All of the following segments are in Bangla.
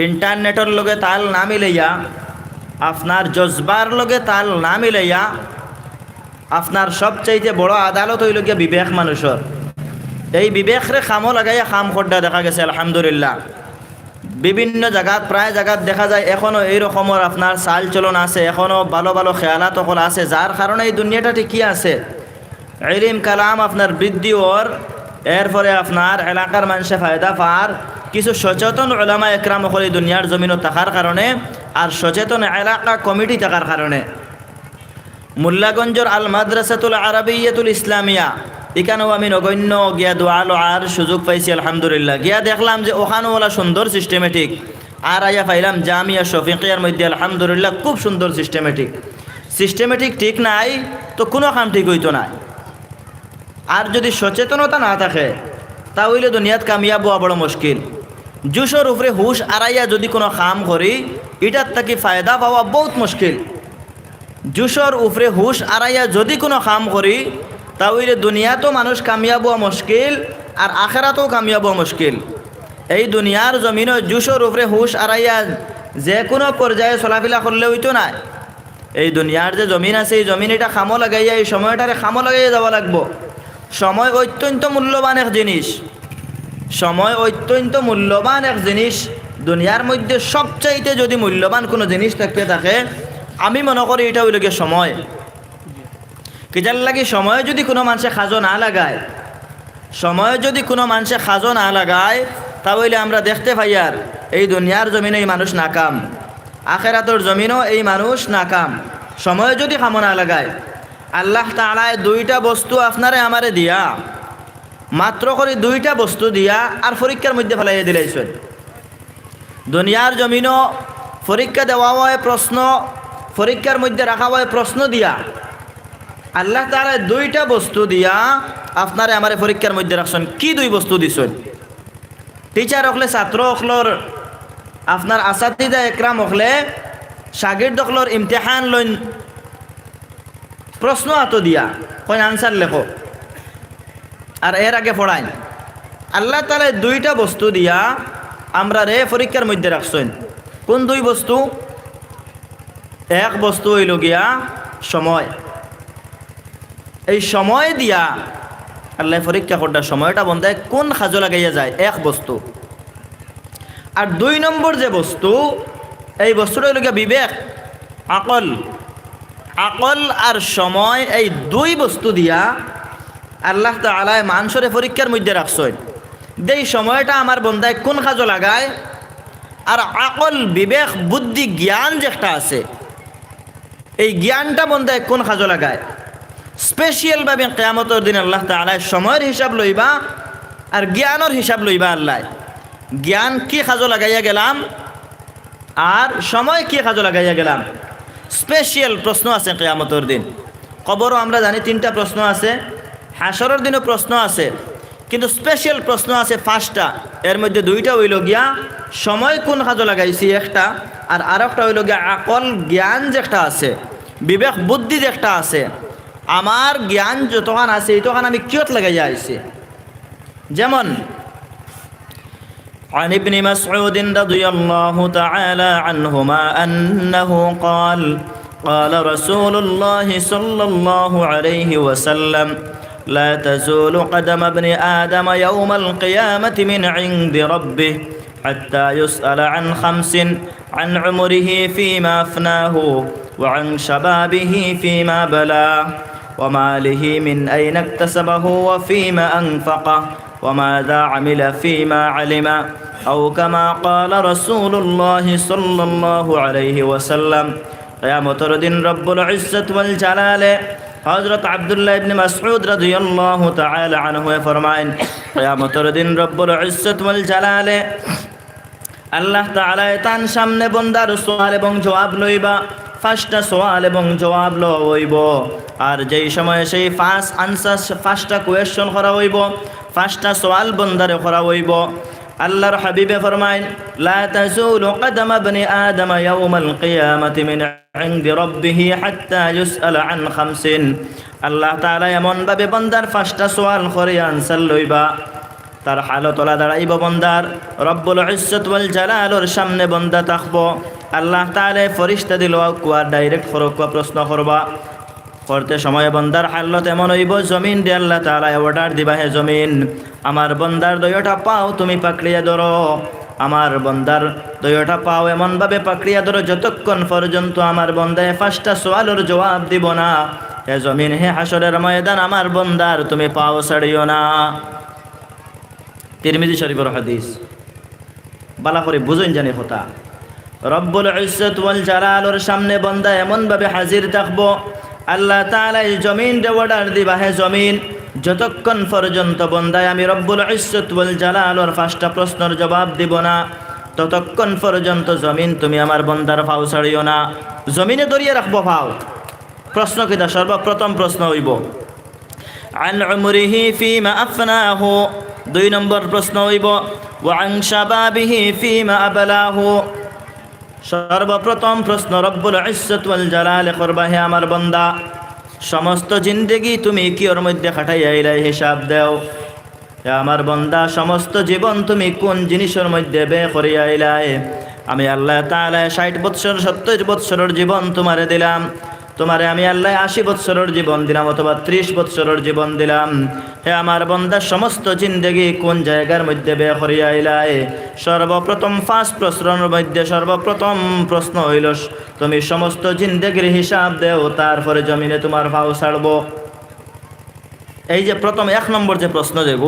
ইন্টারনেটের লগে তাল না মিলাইয়া, আপনার জজবার লগে তাল না মিলাইয়া, আপনার সবচাইতে বড় আদালত হইল গিয়া বিবেক মানুষের। এই বিবেকরে খামো লাগাইয়া খাম খড্ডা দেখা গেছে আলহামদুলিল্লাহ। বিভিন্ন জায়গাত প্রায় জায়গাত দেখা যায় এখনও এই রকমের আপনার চাল চলন আছে, এখনও ভালো ভালো খেয়ালাত সকল আছে, যার কারণে এই দুনিয়াটা ঠিকই আছে। ইলম কালাম আপনার বৃদ্ধি ওর, এরপরে আপনার এলাকার মানুষে ফায়দা পার, কিছু সচেতন উলামা একরাম সকল এই দুনিয়ার জমিনও থাকার কারণে, আর সচেতন এলাকা কমিটি থাকার কারণে মোল্লাগঞ্জর আল মাদ্রাসাতুল আরাবিয়াতুল ইসলামিয়া এখানেও আমি নগণ্য গিয়া দোয়া লোয়ার সুযোগ পাইছি আলহামদুলিল্লাহ। গিয়া দেখলাম যে ওখানেও ওলা সুন্দর সিস্টেমেটিক, আর আইয়া পাইলাম জামিয়া শফিকিয়ার মধ্যে আলহামদুলিল্লাহ খুব সুন্দর সিস্টেমেটিক ঠিক নাই তো কোনো কাম ঠিক হইতো না। আর যদি সচেতনতা না থাকে তাহলে দুনিয়াত কামিয়াব হওয়া বড় মুশকিল। জুসর উপরে হুশ আড়াইয়া যদি কোনো কাম করি এটার থাকি ফায়দা পাওয়া বহুত মুশকিল। জুসর উপরে হুশ আড়াইয়া যদি কোনো কাম করি তাহলে দুনিয়াতেও মানুষ কামিয়াব হওয়া মুশকিল, আর আখেরাতেও কামিয়াব হওয়া মুশকিল। এই দুনিয়ার জমিনও জুসর উপরে হুশ আড়াইয়া যে কোনো পর্যায়ে চলাফেরা করলে হইতো না। এই দুনিয়ার যে জমিন আছে এই জমিন এটা খামো লাগাইয়া, এই সময়টারে খামো লাগাইয়া যাওয়া লাগবো। সময় অত্যন্ত মূল্যবান এক জিনিস, সময় অত্যন্ত মূল্যবান এক জিনিস। দুনিয়ার মধ্যে সবচাইতে যদি মূল্যবান কোনো জিনিস থাকতে থাকে আমি মনে করি এটা হইল গিয়ে সময়। কিজার লাগে সময় যদি কোনো মানুষে খাজো না লাগায়, সময় যদি কোনো মানুষে খাজো না লাগায় তাহলে আমরা দেখতে পাই আর এই দুনিয়ার জমিনে এই মানুষ নাকাম, আখেরাতের জমিনও এই মানুষ নাকাম। সময় যদি খামো না লাগায়, আল্লাহ তাআলা দুইটা বস্তু আপনারে আমারে দিয়া, মাত্র করে দুইটা বস্তু দিয়া আর পরীক্ষার মধ্যে ফেলাইয়া দিলাইছেন। দুনিয়ার জমিনও পরীক্ষা দেওয়া হয় প্রশ্ন, পরীক্ষার মধ্যে রাখা হয় প্রশ্ন দিয়া। আল্লাহ তাআলা দুইটা বস্তু দিয়া আপনারে আমারে পরীক্ষার মধ্যে রাখছেন। কি দুই বস্তু দিছেন? টিচার হকলে ছাত্র হকলর, আপনার আসাতিদা একরাম হকলে শাগির্দ হকলর ইমতিহান লইন প্রশ্ন আতো দিয়া কই আনসার লেখো, আর এর আগে পড়াইন। আল্লাহ তাআলা দুইটা বস্তু দিয়া আমরা রে পরীক্ষার মধ্যে রাখছেন। কোন দুই বস্তু? এক বস্তু হইল গিয়া সময়। এই সময় দিয়া আল্লাহ পরীক্ষা করতে সময়টা বন্ধায় কোন খাজো লাগাইয়া যায়, এক বস্তু। আর দুই নম্বর যে বস্তু, এই বস্তুটা হইল গিয়া বিবেক, আকল। আকল আর সময় এই দুই বস্তু দিয়া আল্লাহ তাআলা মানুষের পরীক্ষার মধ্যে রাখছেন। এই সময়টা আমার বন্ধায় কোন কাজে লাগায়, আর আকল বিবেক বুদ্ধি জ্ঞান যেটা আছে এই জ্ঞানটা বন্ধায় কোন কাজে লাগায়। স্পেশালভাবে কিয়ামতের দিন আল্লাহ তাআলা সময়ের হিসাব লইবা আর জ্ঞানের হিসাব লইবা। আল্লাহ জ্ঞান কি কাজে লাগাইয়া গেলাম আর সময় কি কাজে লাগাইয়া গেলাম। স্পেশাল প্রশ্ন আছে কিয়ামতের দিন। কবরও আমরা জানি তিনটা প্রশ্ন আছে, হাসরের দিনও প্রশ্ন আছে, কিন্তু স্পেশাল প্রশ্ন আছে পাঁচটা। এর মধ্যে দুইটা হইল গিয়া সময় কোন কাজে লাগাইছি একটা, আর আরেকটা হইল গিয়া আকল জ্ঞান যেটা আছে, বিবেক বুদ্ধি যেটা আছে, আমার জ্ঞান যতখান আছে এইতখান আমি কিয়ত লাগাইয়া আইছি। যেমন عن ابن مسعود رضي الله تعالى عنهما أنه قال قال رسول الله صلى الله عليه وسلم لا تزول قدم ابن آدم يوم القيامة من عند ربه حتى يسأل عن خمس: عن عمره فيما أفناه، وعن شبابه فيما بلاه، وماله من أين اكتسبه وفيما أنفقه، وماذا عمل فيما علم، أو كما قال رسول الله صلى الله عليه وسلم। কিয়ামতের দিন রব্বুল ইজ্জত ওয়াল জালালে হযরত আব্দুল্লাহ ইবনে মাসউদ রাদিয়াল্লাহু তাআলা আনহু ফরমায়েন, কিয়ামতের দিন রব্বুল ইজ্জত ওয়াল জালালে আল্লাহ তাআলা তার সামনে বান্দার সওয়াল এবং জবাব লইবা। পাঁচটা সওয়াল এবং জবাব লইব, আর যেই সময় সেই পাঁচটা কোয়েশ্চন করা হইব, পাঁচটা সওয়াল বান্দারে করা হইব। আল্লাহর হাবিবে ফরমায়েন, লা তাজুলু কদম ইবনি আদম ইয়াউমাল কিয়ামাতি মিন ইনদি রাব্বিহি হাত্তা ইউসআলা আন খামসিন। আল্লাহ তাআলা এমন ভাবে বান্দার পাঁচটা সওয়াল করে আনসার লইবা, তার হালতলা দাঁড়াইব বন্দার, রব্বুল ইজ্জত ওয়াল জালালর সামনে বন্দা থাকবো। আল্লাহ তাআলা ফেরেশতা দিল কুয়া ডাইরেক্ট ফরক প্রশ্ন করবা, করতে সময় বন্দার হালত এমন হইব, জমিন দিয়ে আল্লাহ তাআলা অর্ডার দিবা, হে জমিন আমার বন্দার দয়টা পাও তুমি পাকড়িয়া ধরো। আমার বন্দার দয়টা পাও এমনভাবে পাকড়িয়া ধরো যতক্ষণ পর্যন্ত আমার বন্দায় 5টা সওয়ালের জবাব দিব না। হে জমিন, হে হাসরের ময়দান আমার বন্দার তুমি পাও ছাড়িও না। তিরমিজি শরীফের হাদিস। বালা করে বুঝুন জানি কথা। রব্বুল ইজ্জত ওয়াল জালালের সামনে বন্দা এমনভাবে হাজির থাকবো, আল্লাহ তাআলা এই জমিন অর্ডার দিবা, হে জমিন যতক্ষণ পর্যন্ত বন্দায় আমি রব্বুল ইজ্জত ওয়াল জালালের 5টা প্রশ্নের জবাব দিব না, ততক্ষণ পর্যন্ত জমিন তুমি আমার বন্দার পাও ছাড়িও না। জমিনে দরিয়ে রাখবো পাও। প্রশ্ন কিতা? সর্বপ্রথম প্রশ্ন হইব আন উমরিহি ফিমা আফনাহু। 2 নম্বর প্রশ্ন হইব ওয়া আন শাবাবিহি ফিমা আবলাহু। সর্বপ্রথম প্রশ্ন রব্বুল ইজ্জত ওয়াল জালাল করবা, হে আমার বান্দা সমস্ত জিন্দেগি তুমি কিওর মধ্যে খাটাইয়া আইলাই হিসাব দাও। হে আমার বান্দা সমস্ত জীবন তুমি কোন জিনিসের মধ্যে ব্যয় করিয়া আইলাই। আমি আল্লাহ তাআলা 60 বৎসর 70 বৎসরের জীবন তোমারে দিলাম, তোমারে আমি আল্লাহ 80 বৎসরের জীবন দিলাম অথবা 30 বৎসরের জীবন দিলাম। হে আমার বান্দা সমস্ত জিন্দেগি কোন জায়গার মধ্যে ব্যয় করিয়া আইলাই। সর্বপ্রথম 5 প্রশ্নের মধ্যে সর্বপ্রথম প্রশ্ন হইল তুমি সমস্ত জিন্দেগির হিসাব দেও, তারপরে জমিনে তোমার পাও ছাড়বো। এই যে প্রথম 1 নম্বর যে প্রশ্ন দেব,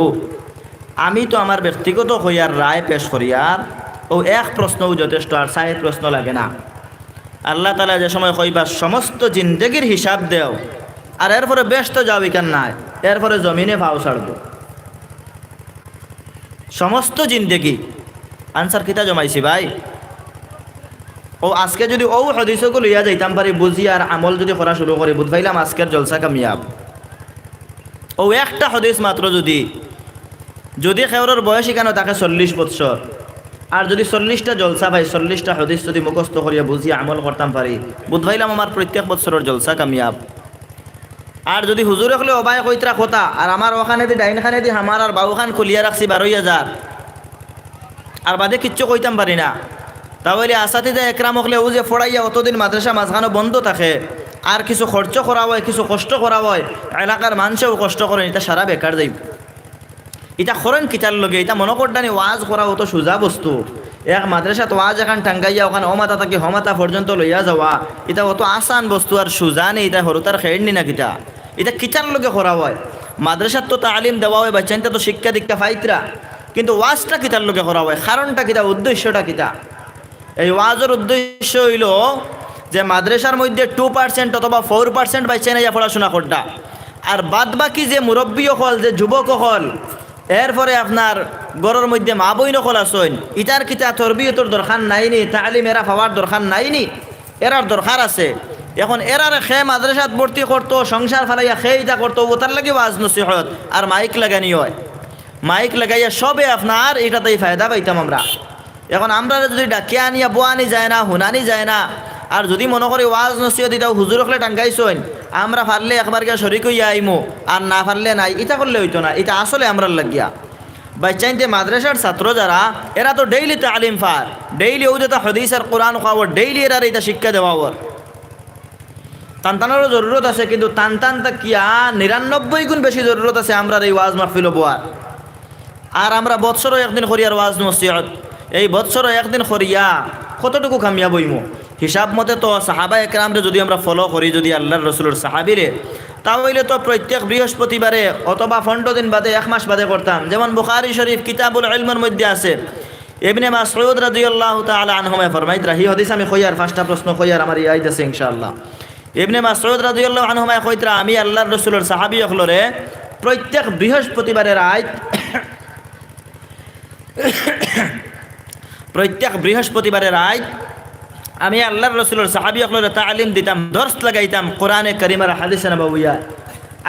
আমি তো আমার ব্যক্তিগত হইয়ার রায় পেশ করিয়ার ও 1 প্রশ্নও যথেষ্ট, আর 60 প্রশ্ন লাগে না। আল্লাহ তাআলা যে সময় কইবা সমস্ত জিন্দেগির হিসাব দেও, আর এরপরে ব্যস্ত যাও ইকান নাই, এরপরে জমিনে পাও ছাড়বো। সমস্ত জিন্দেগি আনসার কিতা জমাইছি ভাই? ও আজকে যদি ও হাদিসকে লইয়া যাইতাম পারি বুঝি আর আমল যদি করা শুরু করি, বুঝাইলাম আজকের জলসা কামিয়াব। ও একটা হাদিস মাত্র যদি খেওরের বয়স এখানে তাকে 40 বৎসর, আর যদি 40টা জলসা ভাই 40টা হাদিস যদি মুখস্থ করিয়া বুঝি আমল করতাম পারি, বুঝাইলাম আমার প্রত্যেক বৎসরের জলসা কামিয়াব। আর যদি হুজুরে হলে অবায় কইতরা কথা, আর আমার ওখানে দি ডাইনখানে দি আমার আর বাউখান খুলিয়া রাখছি 12,000, আর বাদে কিচ্ছু কইতাম পারি না, তাহলে আসাতিদা একরাম হলে ও যে ফড়াইয়া অতদিন মাদ্রাসা মাঝখানে বন্ধ থাকে, আর কিছু খরচ করা হয়, কিছু কষ্ট করা হয়, এলাকার মানুষেও কষ্ট করেন, এটা সারা বেকার যাইব। এটা করেন কিতার লগে, এটা মনে করতানি ওয়াজ করা অত সোজা বস্তু। এক মাদ্রাসাত ওয়াজ এখন টাঙ্গাইয়া ওখানে অমাতা থাকি হমাতা পর্যন্ত লইয়া যাওয়া, এটা অত আসান বস্তু আর সোজা নেই। এটা হরতার খেড়নি না কিটা, এটা কিতার লগে করা হয়। মাদ্রাসাত তো তালিম দেওয়া হয়, বাচ্চাইনটা তো শিক্ষা দীক্ষা পাইতরা, কিন্তু ওয়াজটা কিতার লগে করা হয়, কারণটা কিতা, উদ্দেশ্যটা কিতা? এই ওয়াজের উদ্দেশ্য হইল যে মাদ্রাসার মধ্যে 2% অথবা 4% বাচ্চা নিয়ে পড়াশোনা করতা, আর বাদ বাকি যে মুরব্বী হল, যে যুবক হল, এরপরে আপনার গড়ের মধ্যে মা বই নকল আসেন, ইটার কিতা তরবিয়তর দরকার নাইনি, তালিম এরা পাওয়ার দরকার নাইনি, এরার দরকার আছে। এখন এরারে খে মাদ্রাসাত ভর্তি করতো, সংসার ফেলাইয়া খে ইটা করতো, ওটার লাগে ওয়াজ নসিহত আর মাইক লাগানি হয়। মাইক লাগাইয়া সবে আপনার এটাতেই ফায়দা পাইতাম আমরা। এখন আমরা যদি ডাকিয়া আনিয়া বোয়ানি যায় না, হুনানি যায় না, আর যদি মনে করি ওয়াজ নসিহত এটাও হুজুর হলে টাঙ্গাইছইন, আমরা পারলে একবার গিয়া শরিক হইয়া আইমু, আর না পারলে নাই, এটা করলে হইতো না। এটা আসলে আমরা লাগিয়া বাচ্চাইতে মাদ্রাসার ছাত্র যারা, এরা তো ডেইলি তালিম পার, ডেইলি ও যেটা হাদিস আর কোরআন খাওয়ার, ডেইলি এরা এটা শিক্ষা দেওয়ার। টানটানেরও জরুরত আছে, কিন্তু টানটা কিয়া 99 গুণ বেশি জরুরত আছে আমরা এই ওয়াজ মাহফিল বোয়ার। আর আমরা বৎসরও একদিন করিয়ার ওয়াজ নসিহত, এই বৎসরও একদিন করিয়া কতটুকু কামিয়া বইমু? হিসাব মতে তো সাহাবা একরামরে যদি আমরা ফলো করি, যদি আল্লাহর রসুলের সাহাবিরে, তাহলে তো প্রত্যেক বৃহস্পতিবারে অথবা 15 দিন বাদে 1 মাস বাদে করতাম। যেমন বুখারী শরীফ কিতাবুল ইলমের মধ্যে আছে, ইবনে মাসউদ রাদিয়াল্লাহু তাআলা আনহুমা ফরমাইত রাহি হাদিস। আমি কইয়ার 5টা প্রশ্ন কইয়ার আমার ইয়াদ আছে ইনশাআল্লাহ। ইবনে মাসউদ রাদিয়াল্লাহু আনহুমা কইতরা, আমি আল্লাহর রসুলের সাহাবী হলরে প্রত্যেক বৃহস্পতিবারের রাত প্রত্যেক বৃহস্পতিবারের রাত আমি আল্লাহর রসুলের সাহাবী হলরে তালিম দিতাম, দর্স লাগাইতাম কোরআনে কারীম আর হাদিসে নবওয়িয়া।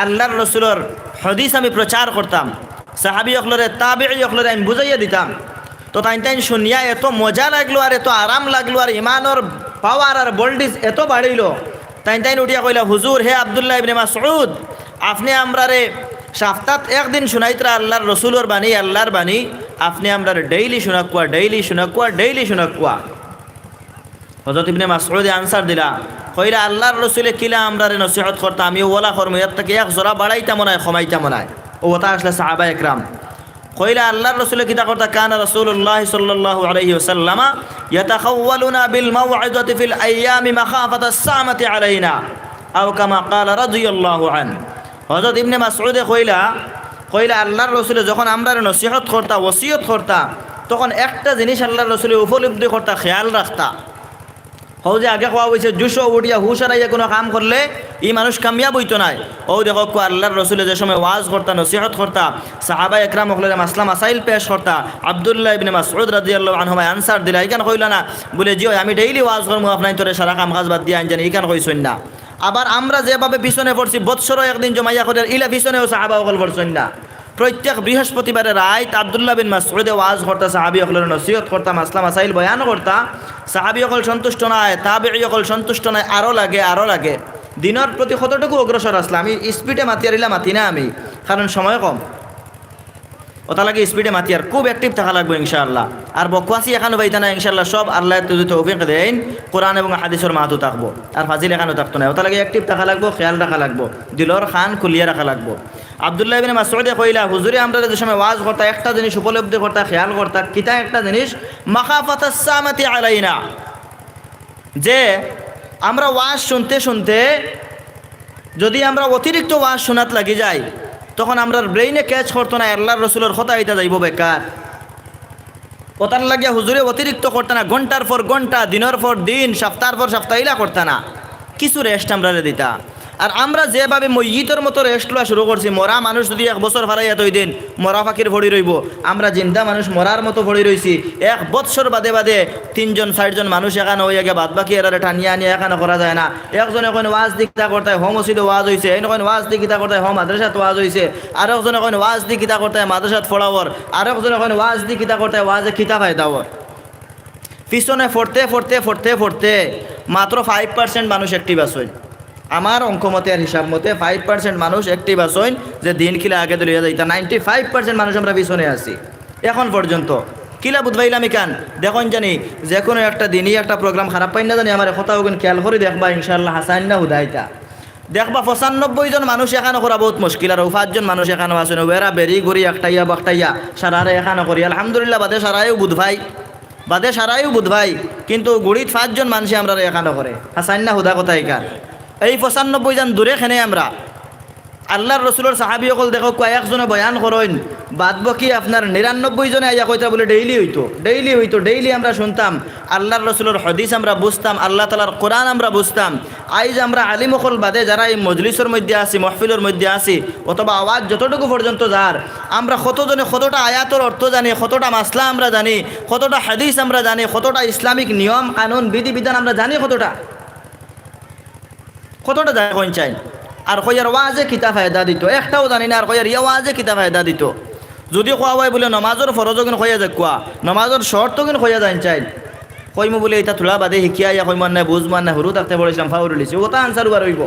আল্লাহর রসুলের হাদিস আমি প্রচার করতাম, সাহাবী হলরে তাবিঈ হলরে আমি বুঝাইয়া দিতাম। তো তাই শুনিয়া এত মজা লাগলো, আর এত আরাম লাগলো, আর ইমানের পাওয়ার আর ভোল্টেজ এত বাড়িল। তাই উঠিয়া কইলা, হুজুর হে আব্দুল্লাহ ইবনে মাসউদ, আপনি আমরারে সপ্তাহত একদিন শুনাইতরা আল্লাহর রসুলোর বাণী, আল্লাহর বাণী আপনি আমরা ডেইলি শুনাকুয়া, ডেইলি শুনাকুয়া, ডেইলি শুনাকুয়া। হযরত ইবনে মাসউদ আনসার দিলা, কইরা আল্লাহর রসুলে কিলা আমরা নসিহত করতা, আমি ওলা কর্ম ইয়ার থেকে এক জোড়া বাড়াইতা মনে হয়, কমাইতা মনে হয়। ও ওটা আসলে সাহাবা একরাম কইলা আল্লাহর রসুলে কিতা করতা, কানা রাসূলুল্লাহ সাল্লাল্লাহু আলাইহি ওয়াসাল্লাম ইয়াতাখাওয়ালুনা বিল মাওইযাতি ফিল আইয়ামি মাখাফাতা আস-সামাতি আলাইনা আও কামা ক্বালা রাদিয়াল্লাহু আনহু। হযরত ইবনে মাসউদ কইলা আল্লাহর রসুলে যখন আমরা নসিহত করতা, ওসিয়ত করতা, তখন একটা জিনিস আল্লাহর রসুলে উপলব্ধি করতা, খেয়াল রাখতা। হও যে আগে কোয়া হয়েছে জুসো উঠিয়া হুশ হারাইয়া কোনো কাম করলে এই মানুষ কামিয়াব হইতো নাই। ও দেখো আল্লাহর রসুলে যে সময় ওয়াজ করতা, নসিহত করতা, সাহাবা একরাম হকলে মাসলা মাসাইল পেশ করতা, আব্দুল্লাহ ইবনে মাসউদ রাদিয়াল্লাহু আনহু আনসার দিলা, এইখান কইলা না বলে জিও আমি ডেইলি ওয়াজ করবো আপনার তোরে সারা কাম কাজ বাদ দিয়ে আনজানি, এইখান কইছেন না। আবার আমরা যেভাবে পিছনে পড়ছি বৎসরও একদিন জমাইয়া করে ইলা পিছনেও সাহাবা হকল পড়ছেন না। প্রত্যেক বৃহস্পতিবারের রাত আব্দুল্লাহ বিন মাসউদে ওয়াজ করতা, সাহাবী হকলের নসিহত করতা, মাসলা মাসাইল বয়ান করতা। সাহাবী হকল সন্তুষ্ট নয়, তাবেঈ হকল সন্তুষ্ট নয়, আরও লাগে আরও লাগে। দিনের প্রতি কতটুকু অগ্রসর আসলাম, আমি স্পিডে মাতিয়ারিলা মাতি না আমি, কারণ সময় কম। ওটা লাগে স্পিডে মাতিয়ার খুব অ্যাক্টিভ থাকা লাগবে ইনশাআল্লাহ। আর বকওয়াসি এখানে পাইতা না ইনশাআল্লাহ, সব আল্লাহ যদি তৌফিক দেন কোরআন এবং হাদিসের মাহাতো থাকবো, আর ফাজিল এখানেও থাকতো না। ওটা লাগে অ্যাক্টিভ থাকা লাগবো, খেয়াল রাখা লাগবো, দিলর খান খুলিয়ে রাখা লাগবো। আব্দুল্লাহ ইবনে মাসউদে কইলা হুজুরে আমরা যে সময় ওয়াজ করতা একটা জিনিস উপলব্ধি করতা, খেয়াল করতা, কিতা একটা জিনিস, মাখাফাতাস সামাতি আলাইনা, যে আমরা ওয়াজ শুনতে শুনতে যদি আমরা অতিরিক্ত ওয়াজ শোনাত লাগি যাই, তখন আমরা ব্রেইনে ক্যাচ করতো না, আল্লাহর রসুলের কথা এটা যাইব বেকার। কথার লাগিয়া হুজুরে অতিরিক্ত করতে না, ঘন্টার পর ঘন্টা, দিনের পর দিন, সপ্তাহের পর সপ্তাহ ইলা করতে না, কিছু রেস্ট আমরা দিতা। আর আমরা যেভাবে মইয়িতের মতো রেস্ট লওয়া শুরু করছি, মরা মানুষ যদি 1 বছর ফারাইয়া তৈ দিন মরা ফাঁকির ভরি রইব, আমরা জিন্দা মানুষ মরার মতো ভরি রইছি। 1 বছর বাদে বাদে 3জন 4জন মানুষ এখানে হইয়া গিয়ে বাদ বাকি এরারে টানিয়া আনিয়া এখানে করা যায় না। একজনে এখন ওয়াজ দি কিতা করতে হোম মসজিদে ওয়াজ হয়েছে, এখন ওয়াজ দি কিতা করতে হোম মাদ্রাসাত ওয়াজ হয়েছে, আর একজন এখন ওয়াজ দি কিতা করতে মাদ্রাসাত ফোড়াওয়ার, আর একজন এখন ওয়াজ দি কিতা করতে ওয়াজে কিতা ফায়দাওয়ার। পিছনে ফোরতে মাত্র 5% মানুষ অ্যাক্টিভ আসেন। আমার অঙ্ক মতে আর হিসাব মতে 5% মানুষ অ্যাক্টিভ আসেন, যে দিন কিলা আগে দলিয়া যাইতা। 95% মানুষ আমরা পিছনে আছি এখন পর্যন্ত। কিলা বুধবাইলাম ইকান দেখুন জানি যে কোনো একটা দিনই একটা প্রোগ্রাম খারাপ পাই না জানি, আমার কথা ওখানে খেয়াল করে দেখবা ইনশাআল্লাহ হাসান না হুদাইতা দেখবা 95 জন মানুষ এখানে করা বহুত মুশকিল। আর 5 জন মানুষ এখানে আসেন, ওরা বেরি গড়ি একটাইয়া বাকটাইয়া সারারে এখানে করি আলহামদুলিল্লাহ, বাদে সারাইও বুধ ভাই, কিন্তু গুড়িত 5 জন মানুষ আমরা এখানে করে হাসান না হুদা কথা ইকান। এই 95 জন দূরে খেনে আমরা আল্লাহর রসুলের সাহাবী সকল দেখো কয়েকজনে বয়ান করেন, বাদ বাকি আপনার 99 জনে আইয়া কইতা বলে ডেইলি হইতো। ডেইলি আমরা শুনতাম আল্লাহর রসুলের হাদিস, আমরা বুঝতাম আল্লাহ তাআলার কোরআন আমরা বুঝতাম। আইজ আমরা আলিম সকল বাদে যারা এই মজলিসের মধ্যে আছি, মাহফিলের মধ্যে আছি, অথবা আওয়াজ যতটুকু পর্যন্ত যার, আমরা কতজনে কতটা আয়াতের অর্থ জানি, কতটা মাসলা আমরা জানি, কতটা হাদিস আমরা জানি, কতটা ইসলামিক নিয়ম কানুন বিধিবিধান আমরা জানি, কতটা যায় কোন চাই। আর কইয়ার ওয়াজে কিতা ফায়দা দিত একটাও জানি না, আর কইয়ার ইয়া ওয়াজে কিতা ফায়দা দিত। যদি কোয়া হয় বলে নমাজের ফরজ কিন কইয়া যাক, কোয়া নমাজের শর্ত কিন কইয়া যান চাই, কইমু বলে এটা তোলা বাদে শিকিয়া ইয়া কইমান না বুঝমান না, হুরু থাকতে পড়েছিলাম ফাউল লিছি, ওটা আনসার উবার হইব।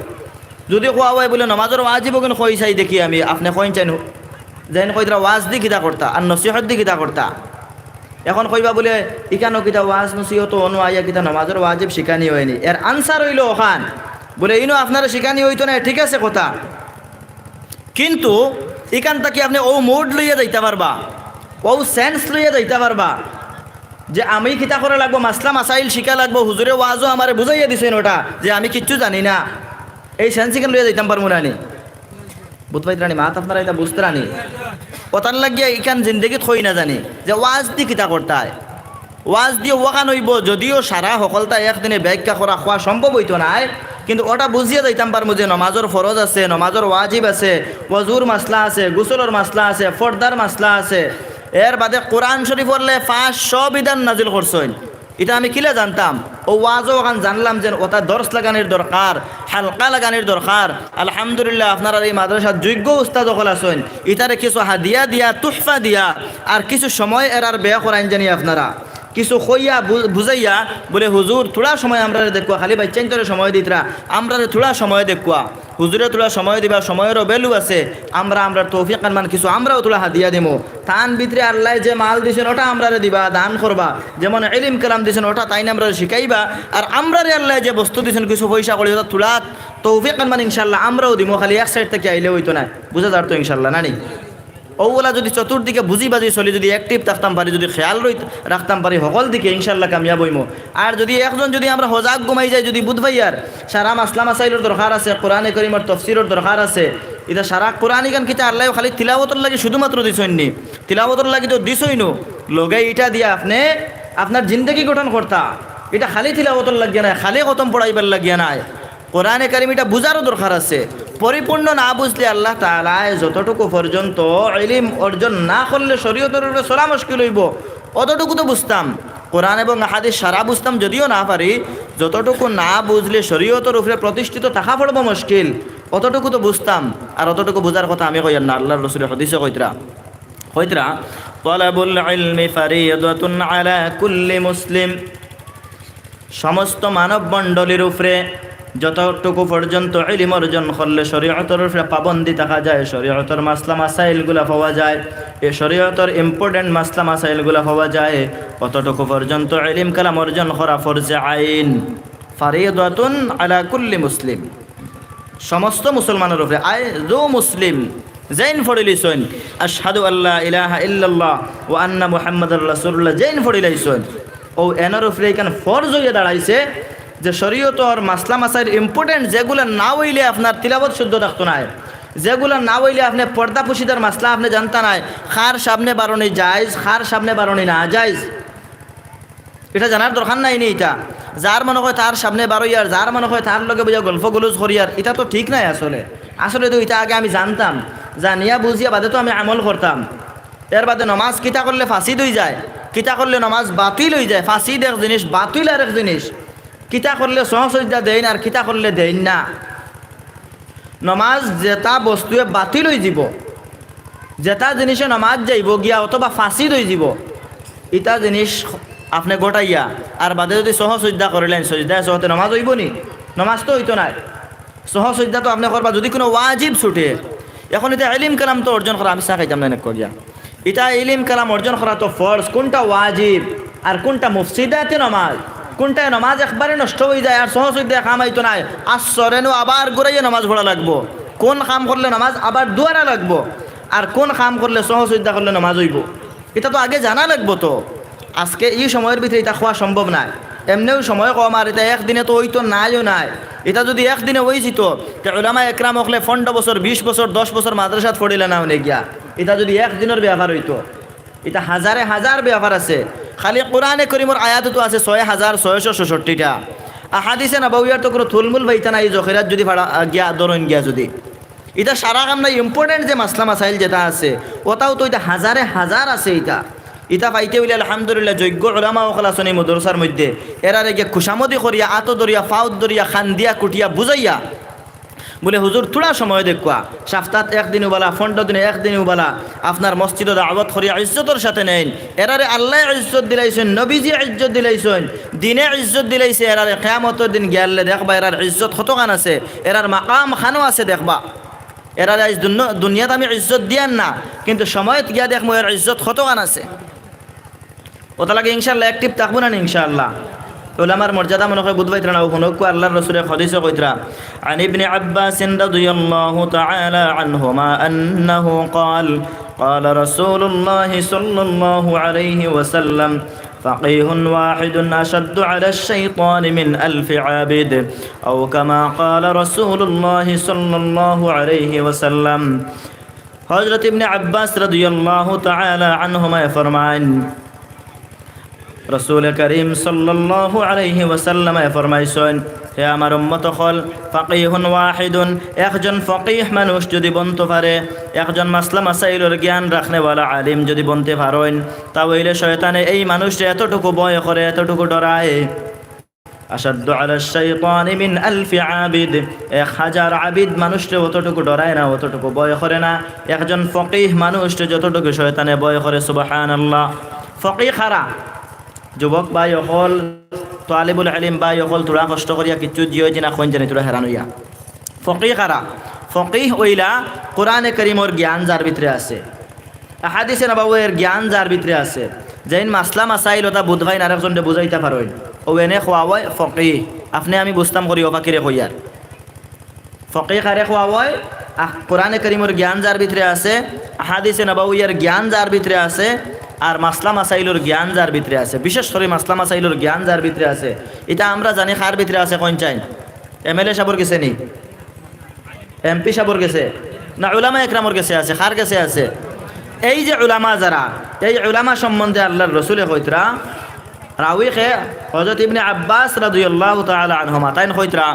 যদি কোয়া হয় বলে নমাজের ওয়াজিব কিন কই চাই দেখি আমি আপনি কইন চাই যেন কইরা ওয়াজ দি কিতা করতা আর নসিহত দি কিতা করতা। এখন কইবা বলে ইকানো কিতা ওয়াজ নসিহত অনু আইয়া কিতা নমাজের ওয়াজিব শিখানি হয়নি, এর আনসার হইল ওখান বলে ইনো আপনারা শিখানি হইতো না, ঠিক আছে কথা, কিন্তু এখান থেকে আপনি ও মোড লইয়া যাইতে পারবা, ও সেন্স লইয়া যাইতে পারবা যে আমি কিতা করে লাগবো, মাসলা মাসাইল শিখা লাগবো, হুজুরে ওয়াজও আমারে বুঝাইয়া দিছেন ওটা যে আমি কিচ্ছু জানি না, এই সেন্স এখানে লইয়া যাইতাম পারবো না। বুঝবাই রানি মাত আপনারা এটা বুঝতে রানি কথার লাগিয়া এখান জিন্দগিত হই না জানি যে ওয়াজ দি কিতা করতায়, ওয়াজ দিয়ে ওয়াকান হইব। যদিও সারা সকলতা একদিনে ব্যাখ্যা করা হওয়া সম্ভব হইতো না, কিন্তু ওটা বুঝিয়ে যাইতাম পারবো যে নমাজের ফরজ আছে, নমাজের ওয়াজিব আছে, ওয়াজুর মাসলা আছে, গোসলের মাসলা আছে, ফর্দার মাসলা আছে। এর বাদে কোরআন শরীফ পড়লে 500 বিধান নাজিল করছেন, এটা আমি কিলা জানতাম। ও ওয়াজও ওখান জানলাম যে ওটা দর্শ লাগানোর দরকার, হালকা লাগানোর দরকার। আলহামদুলিল্লাহ আপনারা এই মাদ্রাসার যোগ্য উস্তাদ সকল আছেন, ইতারে কিছু হাদিয়া দিয়া তুহফা দিয়া আর কিছু সময় এরার ব্যয় করাইন জানি আপনারা। কিছু কইয়া বুঝাইয়া বলে হুজুর থোড়া সময় আমরা দেখুয়া, খালি বাচ্চাইন তোরে সময় দিতরা, আমরা থোড়া সময় দেখুয়া, হুজুরে তোলা সময় দিবা, সময়েরও ভ্যালু আছে, আমরা তৌফিক মান কিছু আমরাও তোলা হাদিয়া দিমু। তান ভিতরে আল্লাহ যে মাল দিছেন ওটা আমরা দিবা, দান করবা, যেমন ইলম কালাম দিছেন ওটা তাই না আমরা শিখাইবা, আর আমরা আল্লাহ যে বস্তু দিছেন কিছু পয়সা করে ওটা তোলা তৌফিক মান ইনশাল্লাহ আমরাও দিমু, খালি এক সাইড থেকে আইলে হইতো না, বুঝা যার তো ইনশাল্লাহ নানি। ওগুলা যদি চতুর্দিকে বুঝি বাজি চলি, যদি অ্যাক্টিভ থাকতাম পারি, যদি খেয়াল রাখতাম পারি সকল দিকে ইনশাল্লাহ কামিয়াব হইমু। আর যদি একজন যদি আমরা হজাক ঘুমাই যাই, যদি বুধবাইয়ার সারা মাসলা মাসাইলের দরকার আছে, কোরআনে করিমের তফসিরের দরকার আছে, এটা সারা কোরআন গান কিতা আল্লাহ খালি তিলাওয়াতর লাগি শুধুমাত্র দিছইনি, তিলাওয়াতর লাগি তো দিছইনো, লগে এটা দিয়া আপনি আপনার জিন্দগি গঠন করতা, এটা খালি তিলাওয়াতর লাগিয়া নাই, খালি খতম পড়াইবার লাগিয়া নাই, কোরআনে কারিম এটা বুঝারও দরকার আছে। পরিপূর্ণ না বুঝলে আল্লাহ তাআলা যতটুকু পর্যন্ত ইলম অর্জন না করলে শরীয়তের উপরে চলা মুশকিল হইব, অতটুকু তো বুঝতাম, কোরআন এবং হাদিস সারা বুঝতাম যদিও না পারি, যতটুকু না বুঝলে শরীয়তের উপরে প্রতিষ্ঠিত থাকা পড়ব মুশকিল, অতটুকু তো বুঝতাম। আর অতটুকু বুঝার কথা আমি কইয়ার না, আল্লাহর রাসূলের হাদিসে কইতরা তালাবুল ইলমি ফারিয়াদাতুন আলা কুল্লি মুসলিম, সমস্ত মানব মণ্ডলীর উপরে যতটুকু পর্যন্ত ইলম অর্জন করলে শরীয়তের উপরে পাবন্দি থাকা যায়, শরীয়তের মাসলা মাসাইলগুলা পাওয়া যায়, এই শরীয়তের ইম্পর্টেন্ট মাসলা মাসাইলগুলা পাওয়া যায়, অতটুকু পর্যন্ত ইলম কালাম অর্জন করা ফরজে আইন, ফারিদাতুন আলা কুল্লি মুসলিম, সমস্ত মুসলমানের উপরে। যো মুসলিম জৈন ফড়িলিছইন আশহাদু আল্লা ইলাহা ইল্লাল্লাহ ওয়া আন্না মুহাম্মাদুর রাসূলুল্লাহ, জৈন ফড়িলাইছইন, ও এনার উপরে এখানে ফরজ হয়ে দাঁড়াইছে যে শরীয়তর মাসলা মাসাইল ইম্পর্টেন্ট, যেগুলো না হইলে আপনার তিলাবত শুদ্ধ থাকতো না, যেগুলো না হইলে আপনি পর্দা পুশিদার মাসলা আপনি জানতা নাই, খার সামনে বারণী জায়েজ, খার সামনে বারণী না জায়েজ, এটা জানার দরকার নাই নি। এটা যার মনে হয় তার সামনে বারোইয়ার, যার মনে হয় তার লগে বুঝা গল্প গুলুজ করিয়ার, এটা তো ঠিক নাই। আসলে তো এটা আগে আমি জানতাম, জানিয়া বুঝিয়া বাদে তো আমি আমল করতাম। এর বাদে নমাজ কিতা করলে ফাঁসিদ হয়ে যায়, কিতা করলে নমাজ বাতিল হয়ে যায়, ফাঁসিদ এক জিনিস, বাতিল আর এক জিনিস, কিতা করলে সহসজ্জা দেন আর কিতা করলে দেন না। নমাজ যেটা বস্তুয়ে বাতিল হয়ে যাব, যেটা জিনিসে নমাজ যাইব গিয়া অথবা ফাঁসিদ হয়ে যাব, এটা জিনিস আপনি গোটাইয়া আর বাদে যদি সহসজ্জা করিলেন, সজদায় সহতে নমাজ হইব নি? নমাজ তো হইতো না। সহসজ্জা তো আপনি করবা যদি কোনো ওয়াজিব ছুটে। এখন এটা ইলম কালাম তো অর্জন করা, আমি চা খাইতাম না করিয়া, এটা ইলম কালাম অর্জন করা তো ফরজ, কোনটা ওয়াজিব আর কোনটা মুফসিদাতে নমাজ, কোনটায় নমাজ একবারে নষ্ট হয়ে যায় আর সহসজ্জা কাম হইতো না, আসরেনও আবার ঘুরাইয়া নমাজ পড়া লাগবো, কোন কাম করলে নমাজ আবার দুয়ারা লাগবো, আর কোন কাম করলে সহসজ্জা করলে নমাজ হইব, এটা তো আগে জানা লাগবো। তো আজকে এই সময়ের ভিতরে এটা খাওয়া সম্ভব নাই, এমনিও সময় কম, আর এটা একদিনে তো হইতো নাইও নাই। এটা যদি একদিনে হয়েছিত উলামা একরাম হলে 15 বছর 20 বছর 10 বছর মাদ্রাসাত পড়িলে না হলে গিয়া, এটা যদি একদিনের ব্যাপার হইতো, এটা হাজারে হাজার ব্যাপার আছে। খালি কোরআনে করিমর আয়াত তো আছে 6666টা, আহাদিসে নবওয়িয়ার তো কোনো থুলমুল ভাইতা নাই, জখিরাত যদি ভাড়া গিয়া দরইন গিয়া যদি এটা সারা কাম নাই, ইম্পর্টেন্ট যে মাসলা মাসাইল যেটা আছে ওটাও তো এটা হাজারে হাজার আছে। এটা পাইতে হইলে আলহামদুলিল্লাহ যোগ্য উলামা ওখানে আছেন এই মাদ্রাসার মধ্যে, এরারে গিয়ে খুশামদি করিয়া আতো দরিয়া ফাউদ দরিয়া খান দিয়া কুটিয়া বুঝাইয়া বলে হুজুর থোড়া সময় দেখুয়া, সপ্তাহ একদিনও বলা, 15 দিনে একদিনও বলা, আপনার মসজিদে দাওয়াত করিয়া ইজ্জতের সাথে নেন। এরারে আল্লাহ ইজ্জত দিলাইছেন, নবীজি ইজ্জত দিলাইছেন, দিনে ইজ্জত দিলাইছে, এরারে কিয়ামতের দিন গেলে দেখবা এরার ইজ্জত কতখান আছে, এরার মাকাম খানো আছে দেখবা। এরারে আজ দুনিয়াতে আমি ইজ্জত দিয়ান না, কিন্তু সময়ত গিয়া দেখবো এর ইজ্জত কতখান আছে। ওটা লাগে ইনশাআল্লাহ অ্যাক্টিভ থাকবো না ইনশাআল্লাহ। উলামার মর্যাদা মনে হয় বুধবাই ত্রাণা হুনকু আল্লাহর রাসূলের হাদিসে কইতরা আন ইবনে আব্বাস রাদিয়াল্লাহু তাআলা আনহুমা আন্নাহু قال قال رسول الله صلى الله عليه وسلم فقيه واحد أشد على الشيطان من 1000 عابد أو كما قال رسول الله صلى الله عليه وسلم। হযরত ইবনে আব্বাস রাদিয়াল্লাহু তাআলা আনহুমা ফরমান রাসূল করিম সাল্লাল্লাহু আলাইহি ওয়াসাল্লাম ফরমাইছেন, হে আমার উম্মত হল, ফাকিহুন ওয়াহিদুন, একজন ফকিহ মানুষ যদি বনতে পারে, একজন মাসলা মাসাইলের জ্ঞান রাখনেওয়ালা আলিম যদি বনতে পারেন, তাহলে শয়তানে এই মানুষটা এতটুকু ভয় করে, এতটুকু ডরায়। আশাদ্দু আলা শাইতানি মিন 1000 আবিদ, 1000 আবিদ মানুষটা অতটুকু ডরায় না, অতটুকু ভয় করে না। একজন ফকিহ মানুষটা যতটুকু শয়তানে ভয় করে। সুবহানাল্লাহ। ফকিহ খারা যুবক ভাই অকল তালিবুল ইলম ভাই অকল তোরা কষ্ট করিয়া কিচ্ছু দিও যে না কোন জানি তোরা হেরান হইয়া ফকিহ কারা ফকিহ ওইলা কোরআনে করিমর জ্ঞান যার ভিতরে আছে আহাদিসে নববীর জ্ঞান যার ভিতরে আছে যেন মাসলা মাসাইল ওটা বুধভাই আরেকজনকে বুঝাইতে পারেন ও এনে খোয়াবই ফকিহ আপনি আমি বুঝতাম করি অপাকিরে কইয়ার ফকিহ কারে খোয়াবই কোরআনে করিমর জ্ঞান যার ভিতরে আছে আহাদিসে নববীর জ্ঞান যার ভিতরে আছে আর মাসলা মাসাইলর জ্ঞান যার ভিতরে আছে বিশেষ করে মাসলা মাসাইলর জ্ঞান যার ভিতরে আছে এটা আমরা জানি কার ভিতরে আছে কোন চাই এমএলএ সাহেবের কাছে নি এমপি সাহেবের কাছে না উলামা একরামর কাছে আছে কার কাছে আছে এই যে উলামা যারা এই উলামা সম্বন্ধে আল্লাহর রাসূল কইতরা রাউইকে হযরত ইবনে আব্বাস রাদিয়াল্লাহু তাআলা আনহুমা তাইন কইতরা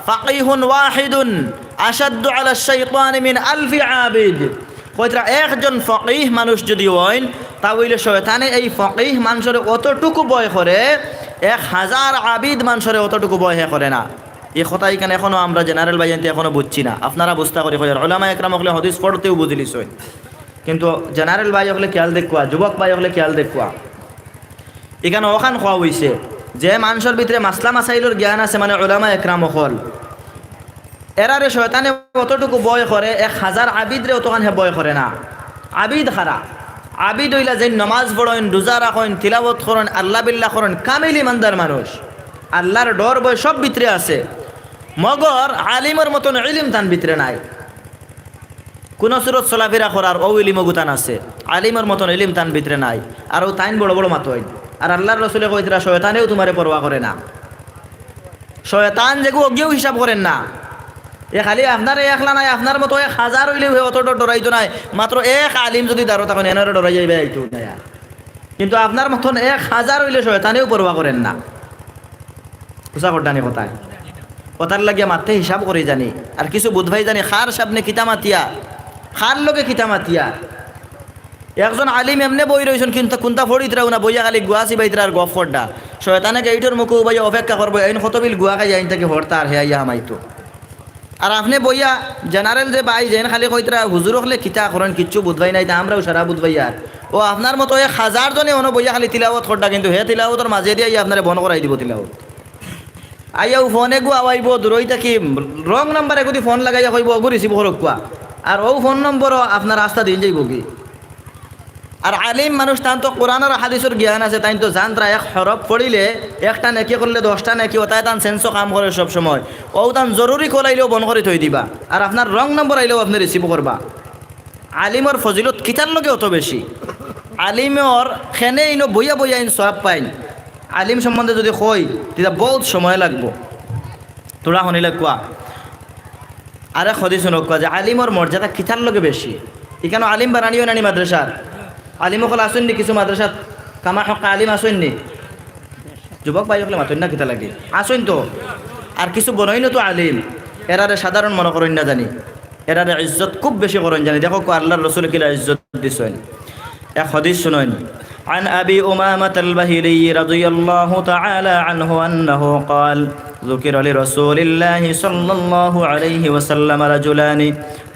ফাকিহুন ওয়াহিদুন আশাদ্দু আলা শাইতান মিন আলফি আবিদ কইতরা একজন ফকিহ মানুষ যদি হইন তাহলে শয়তানে এই ফকিহ মানুষের অতটুকু ভয় করে 1000 আবিদ মানুষের অতটুকু ভয় করে না এই কথা এখানে এখনো আমরা জেনারেল বাইনতে এখনো বুঝছি না আপনারা বুঝতা করে কই উলামা একরাম হলে হাদিস পড়তেও বুঝলিস কিন্তু জেনারেল ভাই হলে খেয়াল দেখুয়া যুবক ভাই হলে খেয়াল দেখুয়া এখানে ওখান খাওয়া হইছে যে মানুষের ভিতরে মাসলা মাসাইলর জ্ঞান আছে মানে উলামা একরাম হল এরারে শয়তানে অতটুকু ভয় করে 1000 আবিদরে অতখান হে ভয় করে না আবিদ খারা আবিদ হইলা যে নামাজ পড়েন রোজা রাখেন তিলাওয়াত করেন আল্লাহ বিল্লাহ করেন কামিল ইমানদার মানুষ আল্লাহর ডর ভয় সব ভিতরে আছে মগর আলিমের মতন ইলম তান ভিতরে নাই কোন সুরত চলাফেরা করার ও ইলিম গুতান আছে আলিমের মতন ইলিম তান ভিতরে নাই আর ও তাইন বড় বড় মাতই আর আল্লাহর রাসূলে কইতরা শয়তানেও তোমারে পরোয়া করে না শয়তান যেগু অজ্ঞেও হিসাব করেন না এ খালি আপনার একলা নাই আপনার মতো 1000 হইলেও অত ডরাইতো নাই মাত্র এক আলিম যদি দাঁড়ো তখন এনারে ডরাই যাইবে এইতো না কিন্তু আপনার মতন 1000 হইলে শয়তানেও পরোয়া করেন না উসা করডানি কথায় কথার লাগিয়া মাত্রে হিসাব করে জানি আর কিছু বুধভাই জানি খার সামনে কিতামাতিয়া খার লোকে কিতামাতিয়া একজন আলিম এমনি বই রয়েছেন কিন্তু কোনটা ফড়িতরাও না বইয়া খালি গুয়াছি বাইতরার গফ ফড্ডা শয়তানে গেইটের মুখে বাইয়া অপেক্ষা করবো আইন কতবিল গুয়া খাই আইন থেকে হরতা আর হেয়া হামাইতো আর আপনি বইয়া জেনারেল যে বাই যেন খালি কইতরা হুজুর হলে কিতা করেন কিচ্ছু বুধভাই নাই তা আমরাও সারা বুধভাইয়ার ও আপনার মতো 1000 জনে অন বইয়া খালি তিলাওয়াত খড্ডা কিন্তু হে তিলাওয়াতের মাঝে দিয়ে আপনারে বন করাই দিব তিলাওয়াত আইয়াও ফোনে গু আওয়াইব দূরই থাকি রং নাম্বারে যদি ফোন লাগাইয়া কইব অগু রিসিভ করক কোয়া আর ও ফোন নম্বরও আপনার রাস্তা দিন যাইব কি আর আলিম মানুষ তান তো কোরআন আর হাদিসের জ্ঞান আছে তাই তো জানতরা এক হরফ পড়িলে একটা নেকি করলে 10টা নেকি ওটাই তান সেন্সও কাম করে সব সময় ও তান জরুরি কলাইলেও বন করে থই দিবা আর আপনার রং নম্বর আইলেও আপনি রিসিভ করবা আলিমর ফজিলত কিতার লগে অত বেশি আলিমর খেনে ইনো বইয়া বইয়া ইন সওয়াব পাইন আলিম সম্বন্ধে যদি কই তেতিয়া বহুত সময় লাগবো তোরা শুনিলে কোয়া আরে খদি শুনক কোয়া যে আলিমর মর্যাদা কিতার লগে বেশি এখানে আলিম বানানিও নানি মাদ্রাসার আলিমকল আসেননি কিছু মাদ্রাসাত কামা হকা আলিম আসেননি যুবক ভাই হলে মাতন না কিতা লাগে আসেন তো আর কিছু বনইন তো আলিম এরারে সাধারণ মনে করেন না জানি এরারে ইজ্জত খুব বেশি করেন জানি দেখো আল্লাহর রাসূল কিলা ইজ্জত দিছেন এক হাদিস শুনুন عن أبي أمامة البهلي رضي الله تعالى عنه أنه قال ذكر لرسول الله صلى الله عليه وسلم رجلان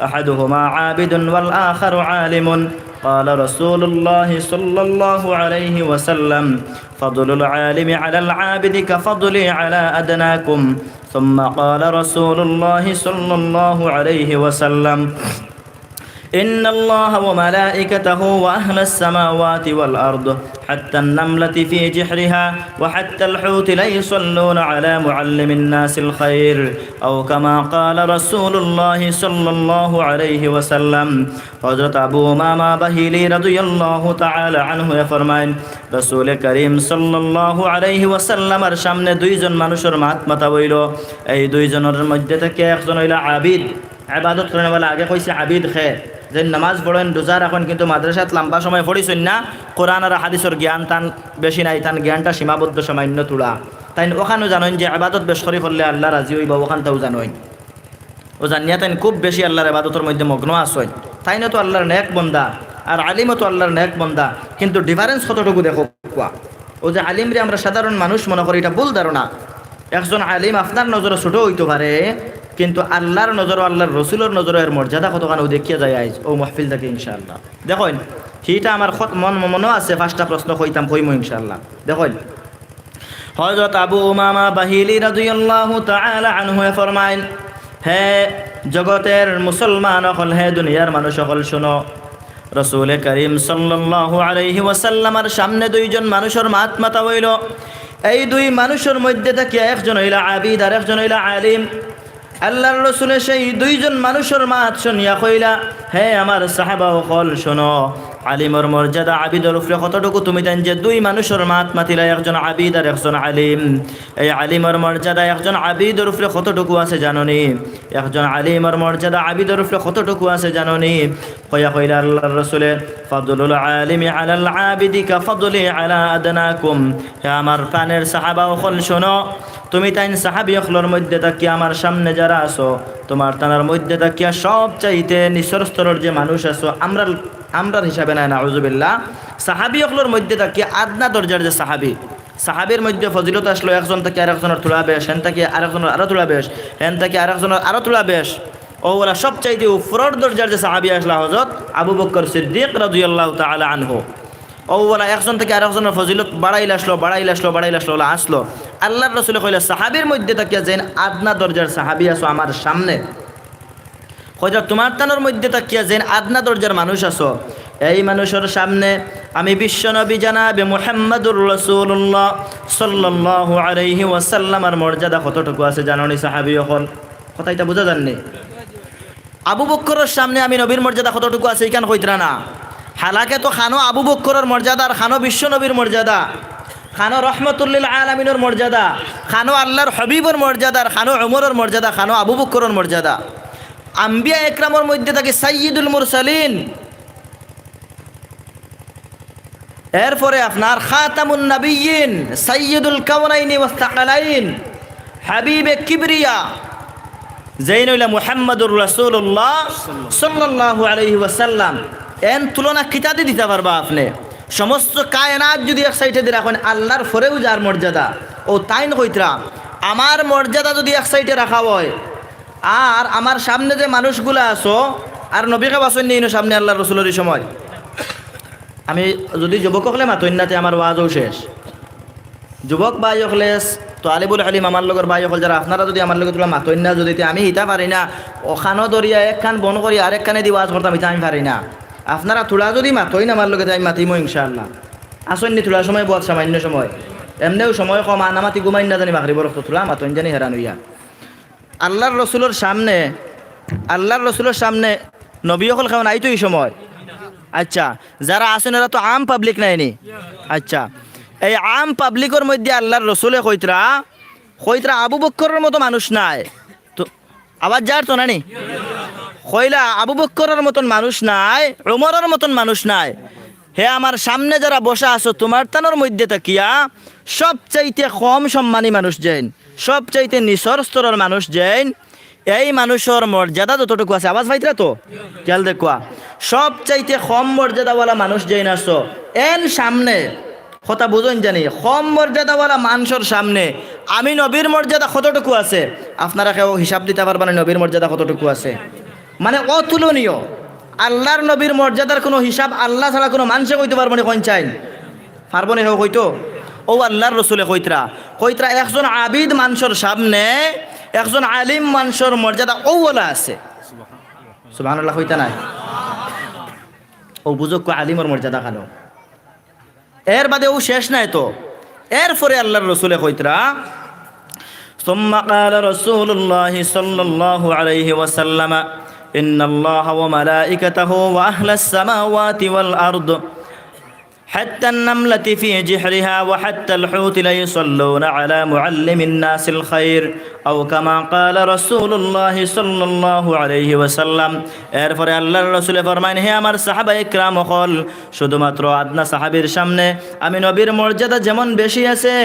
أحدهما عابد والآخر عالم قال رسول الله صلى الله عليه وسلم فضل العالم على العابد كفضلي على أدناكم ثم قال رسول الله صلى الله عليه وسلم إن الله وملائكته وأهل السماوات والأرض حتى النملة في جحرها وحتى الحوت لا يصلون على معلم الناس الخير أو كما قال رسول الله صلى الله عليه وسلم حضرت أبو أمامة بهيلي رضي الله تعالى عنه يفرمائن رسول كريم صلى الله عليه وسلم সামনে দুইজন মানুষের মাথা বইল এই দুইজনের মধ্যে থেকে একজন হইল আবিদ ইবাদত করেন বলে আগে কইছে আবিদ খে যে নামাজ পড়েন রোজা রাখেন কিন্তু মাদ্রাসাত লম্বা সময় পড়িছেন না কোরআন আর হাদিসের জ্ঞান তান বেশি নাই তান জ্ঞানটা সীমাবদ্ধ সামান্য তুলা তাই ওখানেও জানেন যে ইবাদত বেশ করি করলে আল্লাহ রাজি হইব ওখানটাও জানেন ও জানিয়া তাই খুব বেশি আল্লাহর ইবাদতের মধ্যে মগ্ন আসেন তাই না তো আল্লাহর নেক বন্দা আর আলিমও তো আল্লাহর নেক বন্দা কিন্তু ডিফারেন্স কতটুকু দেখো কোয়া ও যে আলিমরে আমরা সাধারণ মানুষ মনে করি এটা ভুল ধারণা একজন আলিম আপনার নজরে ছোট হইতে পারে কিন্তু আল্লাহর নজর আল্লাহর রসুলের নজরে এর মর্যাদা কতখানি দেখিয়া যায় আইজ ও মাহফিল থেকে ইনশাআল্লাহ দেখুন সেইটা আমার মনেও আছে 5টা প্রশ্ন কইতাম কইমো ইনশাআল্লাহ দেখুন হযরত আবু উমামা বাহিলি রাদিয়াল্লাহু তাআলা আনহু ফরমাইন, হে জগতের মুসলমান সকল, হে দুনিয়ার মানুষ সকল, শুনো, রাসূল করিম সাল্লাল্লাহু আলাইহি ওয়াসাল্লামের সামনে দুইজন মানুষের মাত মাতা হইল। এই দুই মানুষের মধ্যে থেকে একজন হইলা আবিদ আর একজন হইলা আলিম। আল্লাহর রাসূল সেই দুইজন মানুষের মাত শুনিয়া কইলা, হে আমার সাহাবা সকল, শোনো, আলিমর মর্যাদা আবিদের উপরে কতটুকু তুমি জান যে দুই মানুষের মাত মাতিলা, একজন আবিদ আর একজন আলিম। এই আলিমর মর্যাদা একজন আবিদের উপরে কতটুকু আছে জাননি? একজন আলিমর মর্যাদা আবিদের উপরে কতটুকু আছে জাননি? কইলা আল্লাহর রাসূলে, ফাদলুল আলিমি আলাল আবিদি কা ফাদলি আলা আদনাকুম। হে আমার প্রাণের সাহাবা সকল, শোনো, তুমি তাইন সাহাবী সকলের মধ্যে তাকিয়া আমার সামনে যারা আছো, তোমার তানার মধ্যে তাকিয়া সবচাইতে নিচের স্তরের যে মানুষ আছো, আমরার হিসাবে নাই, নাউজুবিল্লাহ, সাহাবী সকলের মধ্যে তাকিয়া আদনা দরজার যে সাহাবীর মধ্যে ফজিলত আসলো, একজন থেকে আরেকজনের তুলা বেশ, হেন থেকে আরেকজনের আরো তুলা বেশ, হেন থেকে আরেকজনের আরো তুলা বেশ। ওরা সবচাইতে উপরের দরজার যে সাহাবী আসলো হযরত আবু বকর সিদ্দিক রাদিয়াল্লাহু তাআলা আনহু। ওরা একজন থেকে আরেকজনের ফজিলত বাড়াইল আসলো আসলো। আল্লাহর রাসূল কইলা, সাহাবীর মধ্যে তাকিয়া যেন আদনা দরজার সাহাবী আছো আমার সামনে, কইরা তোমার তানোর মধ্যে তাকিয়া যেন আদনা দরজার মানুষ আছো, এই মানুষের সামনে আমি বিশ্বনবী জানাবে মুহাম্মাদুর রাসূলুল্লাহ সাল্লাল্লাহু আলাইহি ওয়াসাল্লামের মর্যাদা কতটুকু আছে জানোনি সাহাবী সকল? কথা এটা বুঝা যাননি? আবু বকরের সামনে আমি নবীর মর্যাদা কতটুকু আছে এইখান কইতরা না। হালাকে তো খানো আবু বকরের মর্যাদা, আর খানো বিশ্বনবীর মর্যাদা, খানো রহমতুল্লিল আলামিনের মর্যাদা, খানো আল্লাহর হাবিবর মর্যাদা, আর খানো উমরের মর্যাদা, খানো আবু বকরের মর্যাদা। আম্বিয়া একরামের মধ্যে থাকে সাইয়্যিদুল মুরসালিন, এরপরে আপনার খাতামুন নবিয়্যিন, সাইয়্যিদুল কাওনাইনি ওয়াস সাকালাইন, হাবিবে কিবরিয়া, যেইনইলা মুহাম্মাদুর রাসূলুল্লাহ সাল্লাল্লাহু আলাইহি ওয়াসাল্লাম। এন তুলনা কিতাতে দিতে পারবা আপনি? সমস্ত কায়নাত যদি এক সাইডে দিয়ে রাখেন, আল্লাহর ফরেও যার মর্যাদা, ও তাইন কইতরা আমার মর্যাদা যদি এক সাইডে রাখা হয়, আর আমার সামনে যে মানুষগুলা আছো, আর নবীকে বাসন নিয়ে সামনে আল্লাহর রাসূলের সময়, আমি যদি যুবক হলে মাতন্যাতে আমার ওয়াজও শেষ। যুবক ভাই হলে তালিবুল আলিম আমার লগর ভাই হল যারা, আপনারা যদি আমার লগে তোলা মাতন্যা যদি আমি হিতা পারি না, ওখানো দরিয়া একখান বন করি আরেকখানে দি ওয়াজ করতাম, হিতা আমি পারি না। আপনারা তোলা যদি মাতই না আমার লগে, আমি মাতিমো ইনশাআল্লাহ। আসেননি তোলার সময় বহুত সামান্য সময়, এমনিও সময় কম, আনামাতি ঘুমাই না জানি মাগরিবর রক্ত তোলা মাতইন জানি হেরান হইয়া। আল্লাহর রসুলের সামনে নবী হল খাওয়া নাই তো এই সময়। আচ্ছা, যারা আছেন এরা তো আম পাবলিক নাইনি। আচ্ছা, এই আম পাবলিকের মধ্যে আল্লাহর রসুলে কইতরা আবু বক্করের মতো মানুষ নাই তো, আবার যার তো নানি কইলা আবু বক্করের মতন মানুষ নাই, উমরের মতন মানুষ নাই। হে আমার সামনে যারা বসা আছো, তোমার তানোর মধ্যে তাকিয়া সবচাইতে কম সম্মানী মানুষ যেন, সবচাইতে নিচর স্তরের মানুষ যেন, এই মানুষের মর্যাদা যতটুকু আছে, আওয়াজ পাইতরা তো খেয়াল দেখুয়া, সবচাইতে কম মর্যাদাওয়ালা মানুষ যেন আছো, এন সামনে কথা বুঝুন জানি, কম মর্যাদাওয়ালা মানুষের সামনে আমি নবীর মর্যাদা কতটুকু আছে, আপনারা কেউ হিসাব দিতে পারবেন নবীর মর্যাদা কতটুকু আছে? মানে অতুলনীয়। আল্লাহর নবীর মর্যাদার কোনো হিসাব আল্লাহ ছাড়া কোনো মানুষে কইতে পারবো না, কোন চাইন পারবো না কইতো? ও আল্লাহর রসুলে কইতরা একজন আবিদ মানুষের সামনে একজন আলিম মানুষের মর্যাদা ওলা আছে। সুবহানাল্লাহ কইতা নাই? ও বুঝক আলিমর মর্যাদা খানো, এর বাদে ও শেষ নাই তো। এরপরে আল্লাহর রসুলে কইতরা, ثم قال رسول الله صلى الله عليه وسلم إن الله وملائكته وأهل السماوات والأرض حتى النملة في جحرها وحتى الحوت ليصلون على معلم الناس الخير أو كما قال رسول الله صلى الله عليه وسلم। এরপরে আল্লাহর রাসূল ফরমায়েন, হে আমার সাহাবা ইকরাম হল, শুধুমাত্র আদনা সাহাবীর সামনে আমি নবীর মর্যাদা যেমন বেশি আছে,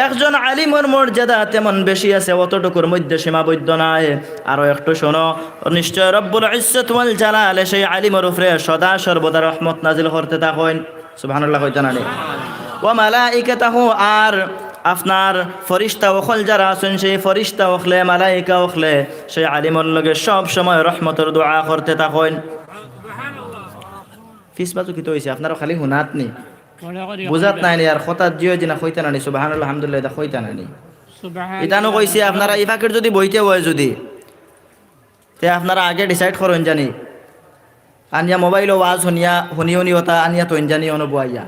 একজন আলিমের মর্যাদা তেমন বেশি আছে, অতটুকুর মধ্যে সীমাবদ্ধ নয়। আরো একটু শোনো, নিশ্চয় রব্বুল ইজ্জত ওয়াল জালাল সেই আলিমের উপরে সদা সর্বদা রহমত নাজিল করতে থাকেন। সুবহানাল্লাহ কইতা না? ওয়া মালাইকাতাহু, আর আপনার ফরিস্তা ওখল যারা আছেন, সেই ফরিস্তা ওখলে মালাইকা ওখলে সেই আলিমর লগে সব সময় রহমতের দোয়া করতে থাকেন। ফিস বাজু কি তো হইছে আপনারা খালি হুনাত নি, বুঝাত নাই আর কথা জিও জিনা কইতা নানি সুবহানাল্লাহ আলহামদুলিল্লাহ এটা কইতা নানি ইতানো কইছি আপনারা এই ফাঁকের যদি বইতে হয় যদি তে আপনারা আগে ডিসাইড করেন জানি আনিয়া মোবাইল ওয়াজ শুনি ওটা আনিয়া তৈন জানি অনুবুয়াইয়া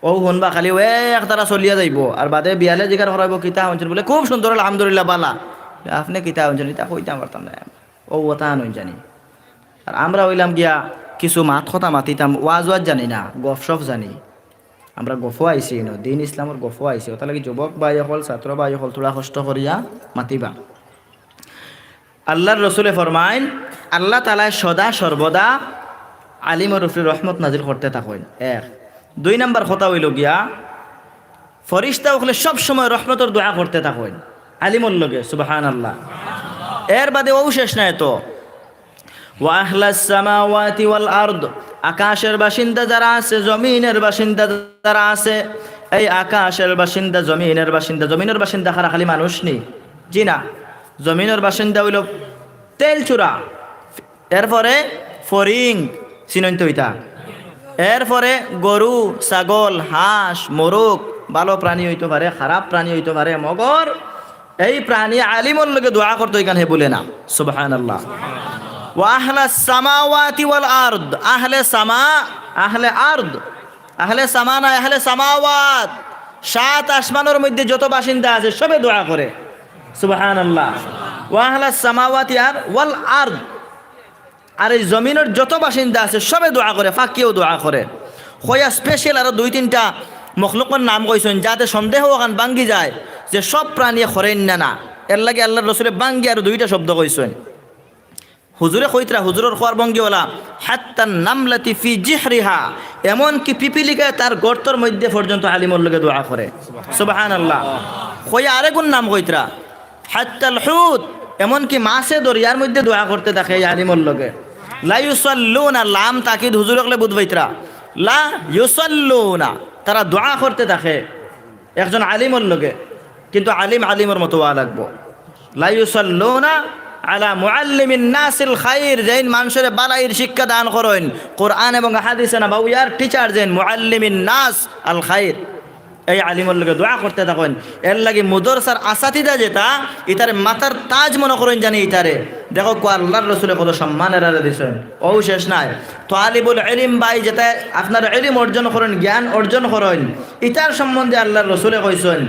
ও শুনবা খালি ও একতারা চলিয়া যাইব আর বাদে বিয়ালে জিকার করাইব কিতা শুনছেন বলে খুব সুন্দর আলহামদুলিল্লাহ বালা আপনি কিতা শুনছেন তা কইতাম পারতাম না ও ওটা আনুন জানি আর আমরা হইলাম গিয়া কিছু মাত কথা মাতিতাম ওয়াজ জানি না গফ সফ জানি আমরা গফো আইছি দিন ইসলামের গফো আইছি ওটা লাগি যুবক বাই হল ছাত্র বাই হল তোরা কষ্ট করিয়া মাতিবা আল্লাহর রসুলে ফরমাইন আল্লাহ তাআলা সদা সর্বদা আলিমর উপরে রহমত নাজিল করতে থাকেন এক দুই নাম্বার কথা হইল গিয়া ফরিস্তা ওখানে সব সময় রহমতের দোয়া করতে থাকেন আলিমর লগে সুবহানাল্লাহ এর বাদে ও শেষ নাই তো ওয়া আহলাস সামাওয়াতি ওয়াল আরদ আকাশের বাসিন্দা যারা আছে জমিনের বাসিন্দা যারা আছে এই আকাশের বাসিন্দা জমিনের বাসিন্দা খারা খালি মানুষ নি জি না জমিনের বাসিন্দা হইল তেল চূড়া এরপরে ফরিং চিনন্ত হইতা এরপরে গরু ছাগল হাঁস মোরগ ভালো প্রাণী হইতে পারে খারাপ প্রাণী হইতে পারে মগর এই প্রাণী আলিমর লগে দোয়া করতে এখানে বলে না সুবহানাল্লাহ ওয়া আহলাস সামাওয়াতি ওয়াল আরদ আহলে সামা আহলে আরদ আহলে সামা না আহলে সামাওয়াত সাত আসমানের মধ্যে যত বাসিন্দা আছে সবে দোয়া করে সুবহানাল্লাহ ওয়া আহলাস সামাওয়াতি আর ওয়াল আরদ আর এই জমিনের যত বাসিন্দা আছে সবে দোয়া করে ফাঁকিও দোয়া করে হইয়া স্পেশাল আরো দুই তিনটা মখলুকের নাম কইছেন যাতে সন্দেহ ওখান ভাঙ্গি যায় যে সব প্রাণী করেন না এর লাগে আল্লাহর রসুলে ভাঙ্গি আর দুইটা শব্দ কইছেন হুজুরে কইতরা হুজুরের খোয়ার ভঙ্গিওয়ালা হাত্তান নামলাতি ফি জিহরিহা এমন কি পিপিলিকা তার গর্তর মধ্যে পর্যন্ত আলিমর লগে দোয়া করে সুবহানাল্লাহ কইয়া আরেকজন নাম কইতরা হাত্তাল হুত এমন কি মাছে দরিয়ার মধ্যে দোয়া করতে থাকে এই আলিমর লগে লা ইউসাল্লুনা লাম তাকিদ হুজুরকলে বুঝবাইতরা লা ইউসাল্লুনা তারা দোয়া করতে থাকে একজন আলিমর লগে কিন্তু আলিমর মতো ওয়া লাগবো লা ইউসাল্লুনা আলা মুআল্লিমিন নাসিল খাইর যেন মানুষের বালাইর শিক্ষা দান করেন কোরআন এবং হাদিসে না বাউয়ার টিচার যেন মুআল্লিমিন নাস আল খাইর এই আলিমর লগে দোয়া করতে থাকেন এর লাগে মুদরসার আসাতিদা যেটা ইতারে মাথার তাজ মনে করেন জানি ইতারে দেখো আল্লাহর রাসূলে কত সম্মানের আরে দিছেন ও শেষ নাই তালিবুল ইলম ভাই যেটা আপনার ইলম অর্জন করেন জ্ঞান অর্জন করেন ইতার সম্বন্ধে আল্লাহর রাসূলে কইছেন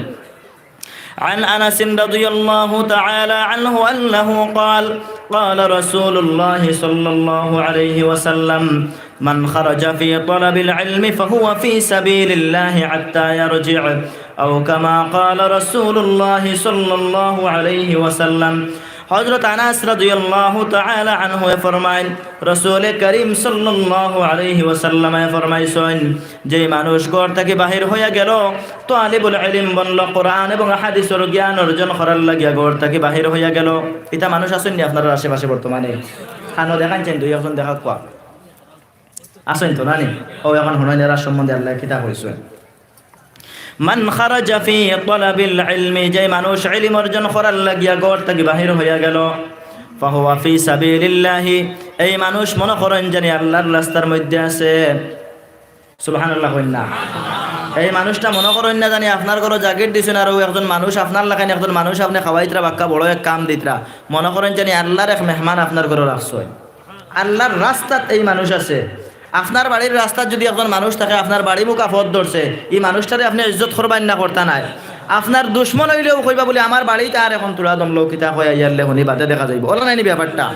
عن أنس رضي الله تعالى عنه أنه قال قال رسول الله صلى الله عليه وسلم من خرج في طلب العلم فهو في سبيل الله حتى يرجع أو كما قال رسول الله صلى الله عليه وسلم হযরত আনাস রাদিয়াল্লাহু তাআলা আনহু ফরমায়েন রাসূল করিম সাল্লাল্লাহু আলাইহি ওয়াসাল্লাম ফরমাইছেন যে মানুষ ঘর থেকে বাহির হইয়া গেল তালিবুল ইলম বনল কোরআন এবং হাদিসের জ্ঞান অর্জন করার লাগিয়া ঘর থেকে বাহির হইয়া গেল এটা মানুষ আছেন নি আপনার আশেপাশে বর্তমানে খানো দেখাচ্ছেন দুই একজন দেখা কোয়া আছেন তো নানি ও এখন হুনাইনার সম্বন্ধে আল্লাহ কিতাব কইছেন মান খারাজা ফি তালাবিল ইলমি যে মানুষ ইলম অর্জন করার লাগিয়া ঘর থেকে বাহির হইয়া গেল ফাহুয়া ফি সাবিলিল্লাহি এই মানুষ মনে করেন জানি আল্লাহর রাস্তার মধ্যে আছে সুবহানাল্লাহ কইনা এই মানুষটা মনে করেন না জানি আপনার ঘরে জাগির দিছেন আর একজন মানুষ আপনার লাগান একজন মানুষ আপনি খাওয়াইতরা বাক্কা বড় এক কাম দিতরা মনে করেন জানি আল্লাহর এক মেহমান আপনার ঘরে রাখছেন আল্লাহর রাস্তাত এই মানুষ আছে আপনার বাড়ির রাস্তায় যদি একজন মানুষ থাকে আপনার বাড়ি মুখা পথ ধরছে এই মানুষটারে আপনি ইজ্জত করবেন না করতে নাই আপনার দুশ্মন হইলেও কইবা বলে আমার বাড়িতে আর এখন তোরা দম লৌকিতা হয়ে ইয়ারলে হনি বাদে দেখা যাইব ওলা নাইনি ব্যাপারটা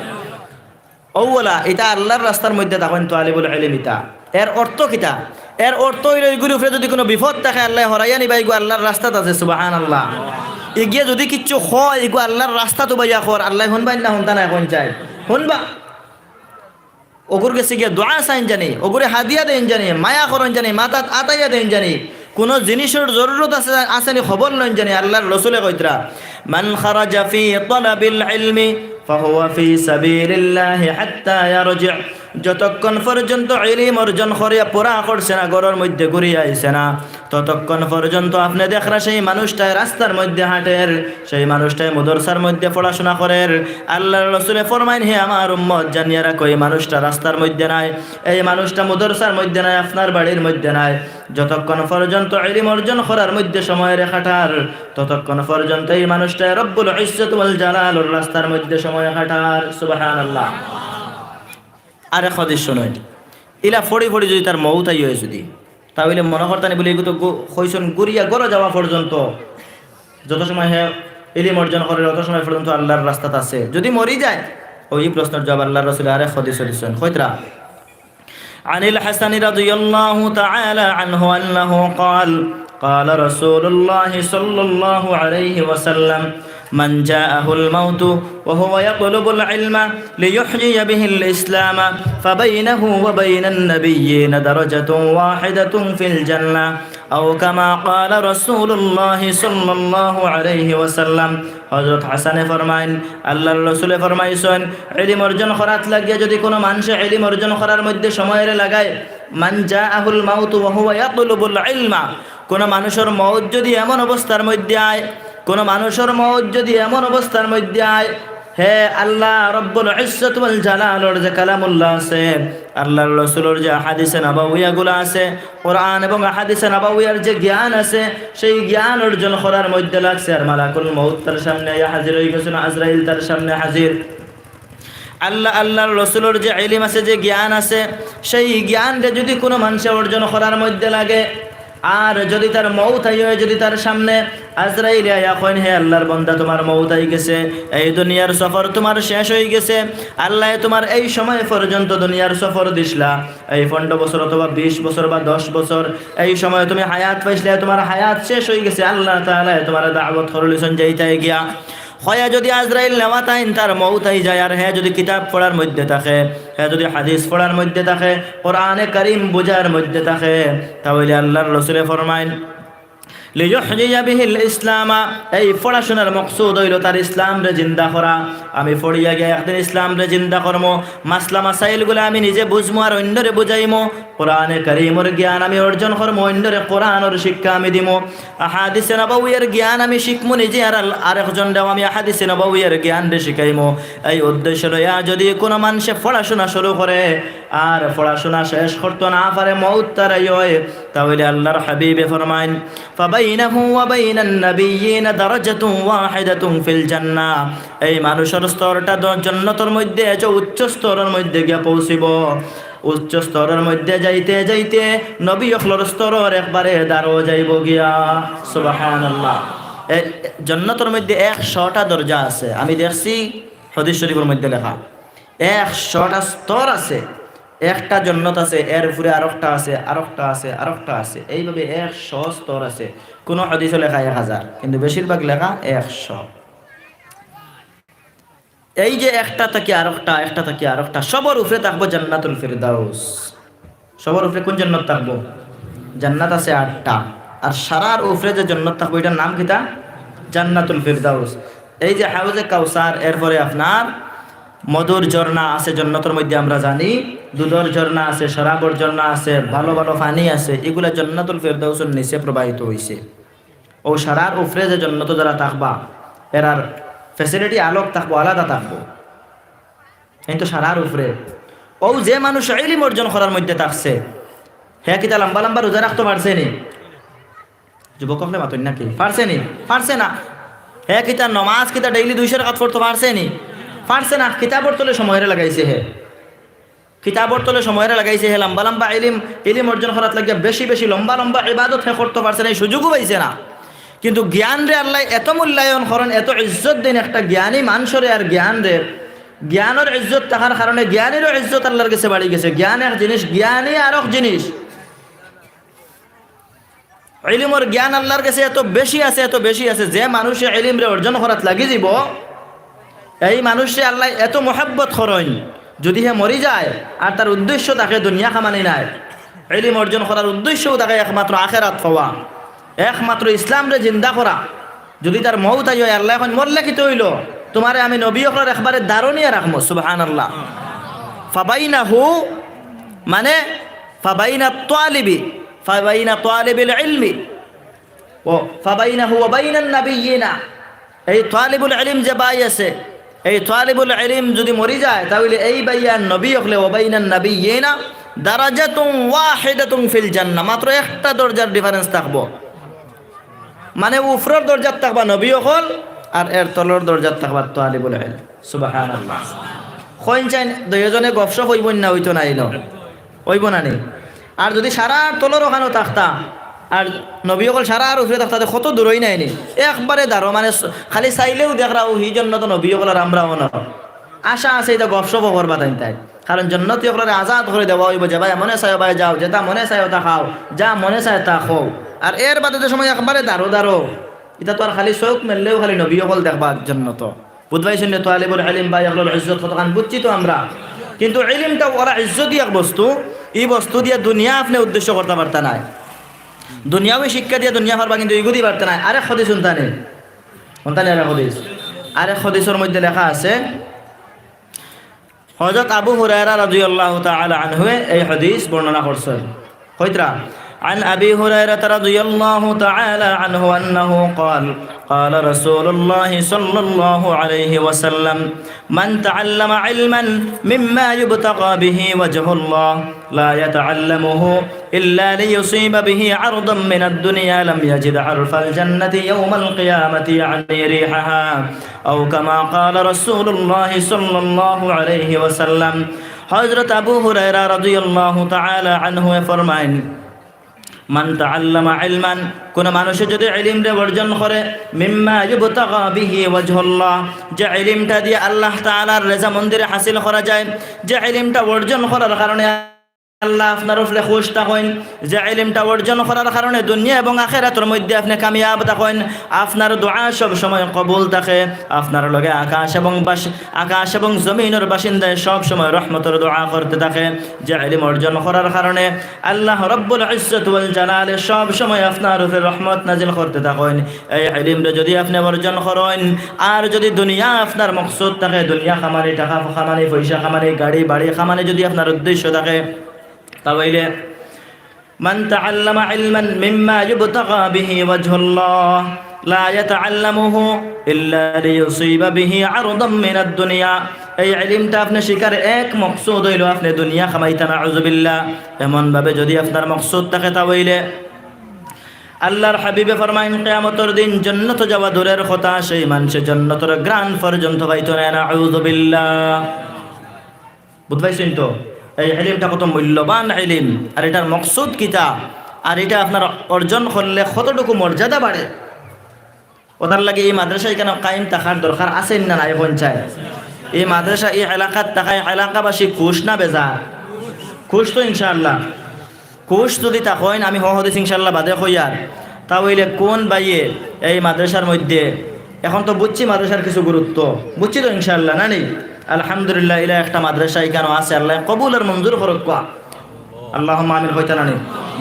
ওলা এটা আল্লাহর রাস্তার মধ্যে তখন তালিবুল ইলম ইতা এর অর্থ কিতা এর অর্থ হইল এইগুলি উপরে যদি কোনো বিপদ থাকে আল্লাহ হরাইয়া নিবা এগু আল্লাহর রাস্তাত আছে সুবহানাল্লাহ এগিয়ে যদি কিচ্ছু হয় এগু আল্লাহর রাস্তা তো বাইয়া কর আল্লাহ শুনবাই না শুনতা না এখন চাই শুনবা ওগুর কাছে গিয়ে দোয়া চাইন জানি ওগুরে হাদিয়া দেন জানি মায়া করেন জানি মাতাত আতাইয়া দেন জানি কোন জিনিসের জরুরত আছে আসেনি খবর লন জানি আল্লাহর রাসূলে কইতরা মান খারাজা ফি তালাবিল ইলমি ফাহুয়া ফি সাবিলিল্লাহি হাত্তা ইয়ারজি যতক্ষণ পর্যন্ত ইলম অর্জন করিয়া পুরা করছে না, ঘরের মধ্যে ঘুরিয়া আইছে না, ততক্ষণ পর্যন্ত আপনি দেখরা সেই মানুষটাই রাস্তার মধ্যে হাঁটের, সেই মানুষটাই মাদ্রাসার মধ্যে পড়াশোনা করের। আল্লাহর রাসূলে ফরমাইন, হে আমার উম্মত জানিয়া রাখো, এই মানুষটা রাস্তার মধ্যে নাই, এই মানুষটা মাদ্রাসার মধ্যে নাই, আপনার বাড়ির মধ্যে নাই। যতক্ষণ পর্যন্ত ইলম অর্জন করার মধ্যে সময় রেখাটার, ততক্ষণ পর্যন্ত এই মানুষটা রব্বুল ইজ্জত ওয়াল জালালুর রাস্তার মধ্যে সময় কাটার। সুবহানাল্লাহ। আরে হাদিস শুনুন, ইলা ফড়ি ফড়ি যদি তার মউত আই হয় যদি, তাহলে মনে করতানি বলে এগুলো তো কইছেন গুরিয়া গড় যাওয়া পর্যন্ত, যত সময় হে ইলম অর্জন করে তত সময় পর্যন্ত আল্লাহর রাস্তাতে আছে। যদি মরি যায়, ওই প্রশ্নের জবাব আল্লাহর রাসূল আরে হাদিস শুনুন কইতরা। عن الحسن رضي الله تعالى عنه أنه قال قال رسول الله صلى الله عليه وسلم من جاءه الموت وهو يطلب العلم ليحيي به الإسلام فبينه وبين النبيين درجة واحدة في الجنة أو كما قال رسول الله صلى الله عليه وسلم। হযরত হাসানে ফরমাইন, আল্লাহর রাসূলে ফরমাইছেন, ইলম অর্জন করার লাগিয়া যদি কোনো মানুষ ইলম অর্জন করার মধ্যে সময় লাগায়, মান জাআহুল মাউত ওয়া হুয়া ইয়াতলুবুল ইলমা, কোন মানুষের মউত যদি এমন অবস্থার মধ্যে আয়, কোন মানুষের মউত যদি এমন অবস্থার মধ্যে আয়, হে আল্লাহ রব্বুল ইজ্জত ওয়াল জালালুর যে কালামুল্লাহ আছে, আল্লাহর রাসূলের যে হাদিসে নবওয়িয়াগুলো আছে, কোরআন এবং হাদিসে নবওয়িয়ার যে জ্ঞান আছে, সেই জ্ঞান অর্জন করার মধ্যে লাগছে, আর মালাকুল মউত তার সামনে হাজির হয়ে গেছেন, আজরাইল তার সামনে হাজির। আল্লাহর রাসূলের যে ইলম আছে, যে জ্ঞান আছে, সেই জ্ঞানটা যদি কোনো মানুষ অর্জন করার মধ্যে লাগে, আর যদি তার মউত আই হয়, যদি তার সামনে আজরাইল আয়া কইন, হে আল্লাহর বান্দা তোমার মউত আই গেছে, এই দুনিয়ার সফর তোমার শেষ হয়ে গেছে, আল্লাহ তোমার এই সময় পর্যন্ত দুনিয়ার সফর দিছলা, এই 15 বছর অথবা 20 বছর বা 10 বছর, এই সময় তুমি হায়াত পাইছলে, তোমার হায়াত শেষ হয়ে গেছে, আল্লাহ তাআলা তোমার দাওয়াত করলিছেন যাইতাই গিয়া। হয়া যদি আজরাইল নেওয়া তাইন তার মউত আই যায়, আর হ্যাঁ যদি কিতাব পড়ার মধ্যে থাকে, হ্যাঁ যদি হাদিস পড়ার মধ্যে থাকে, কোরআনে কারীম বুঝার মধ্যে থাকে, তাহলে আল্লাহর রাসূলে ফরমাইন লিইউহইয়া বিহিল ইসলামা, এই পড়াশোনার মকসুদ হইল তার ইসলাম রে জিন্দা করা। আমি পড়িয়া গিয়ে একদিন ইসলাম রে জিন্দা করবো, মাসলা মাসাইলগুলো আমি নিজে বুঝবো আর অন্যরে বুঝাইমো, কোরআনে কারীমের জ্ঞান আমি অর্জন করবো, অন্যরে কোরআনের শিক্ষা আমি দিমো, আহাদিসে নবওয়ির জ্ঞান আমি শিখমু নিজে, আর আরেকজনরাও আমি আহাদিসে নবওয়ির জ্ঞান রে শিখাইমো। এই উদ্দেশ্য লইয়া যদি কোনো মানুষে পড়াশোনা শুরু করে আর পড়াশোনা শেষ করতে না পারে, মউত তারাই হয়, তাহলে আল্লাহর হাবিবে ফরমাইন ফাবাইনাহু ওয়া বাইনান নাবিয়্যিনা দারাজাতুন ওয়াহিদাতুন ফিল জান্নাহ, এই মানুষের স্তরটা জান্নাতের মধ্যে যে উচ্চ স্তরের মধ্যে গিয়া পৌঁছিব, উচ্চ স্তরের মধ্যে যাইতে যাইতে নবী অখলর স্তরের একবারে দাঁড়ো যাইব গিয়া। সুবহানাল্লাহ। এই জান্নাতের মধ্যে 100টা দরজা আছে, আমি দেখছি হাদিস শরীফের মধ্যে লেখা 100টা স্তর আছে, একটা জান্নাত আছে, এর উপরে আরেকটা আছে, আরেকটা আছে, আরেকটা আছে, এইভাবে 100 স্তর আছে। কোন হাদিসে লেখা 1000, কিন্তু বেশিরভাগ লেখা 100। এই যে একটা থেকে আরেকটা, একটা থেকে আরেকটা, সবার উপরে থাকবো জান্নাতুল ফিরদাউস। সবার উপরে কোন জান্নাত থাকবো? জান্নাত আছে 8টা, আর সারার উপরে যে জান্নাত থাকবো এটার নাম কিটা? জান্নাতুল ফিরদাউস। এই যে হাউজে কাউসার, এরপরে আপনার মধুর ঝর্ণা আছে জান্নাতের মধ্যে, আমরা জানি দুধের ঝর্ণা আছে, শরাবর ঝর্ণা আছে, ভালো ভালো পানি আছে, এগুলা জান্নাতুল ফিরদাউসের নিচে প্রবাহিত হইছে। ও সারার উপরে যে জান্নাত যারা থাকবা, এরার ফ্যাসিলিটি আলোক থাকবো, আলাদা থাকবো, কিন্তু সারার উপরে। ও যে মানুষ ইলম অর্জন করার মধ্যে থাকছে, হ্যাঁ কিতা লম্বা লম্বা রোজা রাখতে পারছে নি? যুবক হলে মাতন নাকি পারছে নি? পারছে না। হ্যাঁ কিতা নমাজ কিতা ডেইলি 200 রাকাত পড়তে পারছে নি? পারছে না। কিতাবর তলে সময়ের লাগাইছে, হে কিতাবর তলে সময়ের লাগাইছে, হে লম্বা লম্বা ইলম অর্জন করার লাগিয়া বেশি বেশি লম্বা লম্বা ইবাদত হে করতে পারছে না, এই সুযোগও পাইছে না। কিন্তু জ্ঞান রে আল্লাহ এত মূল্যায়ন করেন, এত ইজ্জত দেন একটা জ্ঞানী মানুষরে, আর জ্ঞান রে, জ্ঞানের ইজ্জত থাকার কারণে জ্ঞানেরও ইজ্জত আল্লাহর কাছে বাড়ি গেছে। জ্ঞান এক জিনিস, জ্ঞানই আর এক জিনিস। ইলমের জ্ঞান আল্লাহর কাছে এত বেশি আছে, এত বেশি আছে, যে মানুষে ইলম রে অর্জন করাত লাগি যাব, এই মানুষে আল্লাহ এত মহব্বত করেন, যদি হে মরি যায় আর তার উদ্দেশ্য তাকে দুনিয়া কামানি নাই, ইলম অর্জন করার উদ্দেশ্যও তাকে একমাত্র আখিরাত পাওয়া, একমাত্র ইসলাম রে জিন্দা করা, যদি তার মউত আই হয়, আল্লাহ এখন মরলে কি হইল, তোমারে আমি নবী হকর একবারে দারুণিয়া রাখবো। সুবহানাল্লাহ। ফাবাইনাহু মানে ফাবাইনা তালিবিল ইলমি ও ফাবাইনাহু ওয়া বাইনান নাবিয়িনা। এই তালিবুল ইলম যে ভাই আছে, এই তালিবুল ইলম যদি মরি যায় তাহলে এই বাইয়ান নবী হলে ওয়া বাইনান নাবিয়িনা দারাজাতুন ওয়াহিদাতুন ফিল জান্নাহ, মাত্র একটা দরজার ডিফারেন্স থাকবো। মানে উপরের দরজাত থাকবা নবী হল আর এর তলের দরজাত থাকবা তালিবুল ইলম। সুবহানাল্লাহ। কইন চাই দুইজনে গপসপ হইব না, হইতো না এলো হইব না নি। আর যদি সারা তলর ওখানে থাকতা আর নবী হল সারা আর উপরে থাকতা কত দূরই নাই নি, একবারে দাঁড়ো মানে খালি চাইলেও দেখরা ও এই জন্য তো নবী হল আর আমরাও না আশা আছে এটা গপসপ করবা তাই তাই। কারণ জন্নতি হলের আজাদ করে দেওয়া হইব যে ভাই মনে চাই ভাই যাও, যেটা মনে চাই তা খাও, যা মনে চায় তা খাও। আর এর বাদে যে সময় একবারে দাঁড়ো এটা তো আর খালি চোখ মেললেও খালি নবী হল দেখবার জন্য তো বুধবাই শুনলে তালিবুল ইলম বা এগুলোর ইজ্জত কতখান বুঝছি তো আমরা। কিন্তু ইলমটা ওরা ইজ্জত এক বস্তু, এই বস্তু দিয়ে দুনিয়া আপনি উদ্দেশ্য করতে পারতা নাই, দুনিয়াও শিক্ষা দিয়ে দুনিয়া পারবা কিন্তু এগুলি পারতে নাই। আরেক হদিস শুনতানে আরেক হদিসের মধ্যে লেখা আছে হযরত আবু হুরায়রা রাদিয়াল্লাহু তাআলা আনহু এই হাদিস বর্ণনা করছেন। কইতরা عن أبي هريرة رضي الله تعالى عنه أنه قال قال رسول الله صلى الله عليه وسلم من تعلم علما مما يبتغى به وجه الله لا يتعلمه إلا ليصيب به عرضا من الدنيا لم يجد عرف الجنة يوم القيامة يعني ريحها أو كما قال رسول الله صلى الله عليه وسلم. حضرت أبو هريرة رضي الله تعالى عنه فرمائن মান তাআল্লামা ইলমান, কোন মানুষ যদি ইলমটা অর্জন করে মিম্মা ইবতাগা বিহি ওয়াজহুল্লাহ, যে ইলমটা দিয়ে আল্লাহ তাআলার রেজা মন্দিরে হাসিল করা যায়, যে ইলমটা অর্জন করার কারণে আল্লাহ আপনার উপরে খুশ থাকেন, যে ইলমটা অর্জন করার কারণে দুনিয়া এবং আখিরাতের মধ্যে আপনি কামিয়াব থাকেন, আপনার দোয়া সব সময় কবুল থাকে, আপনার লগে আকাশ এবং জমিনের বাসিন্দায় সব সময় রহমতের দোয়া করতে থাকে, যে ইলম অর্জন করার কারণে আল্লাহ রব্বুল ইজ্জত ওয়াল জালালে সব সময় আপনার উপরে রহমত নাজিল করতে থাকেন। এই ইলমটা যদি আপনি অর্জন করেন আর যদি দুনিয়া আপনার মকসুদ থাকে, দুনিয়া খামানি, টাকা খামানি, পয়সা খামানি, গাড়ি বাড়ি খামানি যদি আপনার উদ্দেশ্য থাকে, তাহলে মান তাআল্লামা ইলমান মিম্মা ইবতাগা বিহি ওয়াজহুল্লাহ লা ইয়াতাআল্লামুহু ইল্লা লিয়ুসিবা বিহি আরদাম মিনাদ দুনিয়া। এই ইলমটা আপনি শিকার এক মকসুদ হইল আপনি দুনিয়া কামাইতা, নাউযুবিল্লাহ। এমন ভাবে যদি আপনার মকসুদ থাকে তাহলে আল্লাহর হাবিবে ফরমাইন কিয়ামতের দিন জান্নাত যাওয়া দূরের কথা, সেই মানুষ জান্নাতের গ্রান পর্যন্ত পাইতো না, নাউযুবিল্লাহ। বুঝবাইছেন তো এই ইলমটা কত মূল্যবান ইলম, আর এটার মকসুদ কিতা, আর এটা আপনার অর্জন করলে কতটুকু মর্যাদা বাড়ে। ওটার লাগে এই মাদ্রাসায় কেন কায়েম থাকার দরকার আছে না নাই পঞ্চায়েত? এই মাদ্রাসা এই এলাকার থাকায় এলাকাবাসী খুশ না বেজার? খুশ তো ইনশাআল্লাহ। খুশ যদি থাকেন আমি হদিস ইনশাআল্লাহ বাদে কইয়ার, তাহলে কোন বাইয়ে এই মাদ্রাসার মধ্যে এখন তো বুঝছি মাদ্রাসার কিছু গুরুত্ব বুঝছি তো ইনশাআল্লাহ না নেই? আলহামদুলিল্লাহ ইলা একটা মাদ্রাসা কেন আছে, আল্লাহ কবুল আর মঞ্জুর করুক, আল্লাহুম্মা আমিন হইতা না।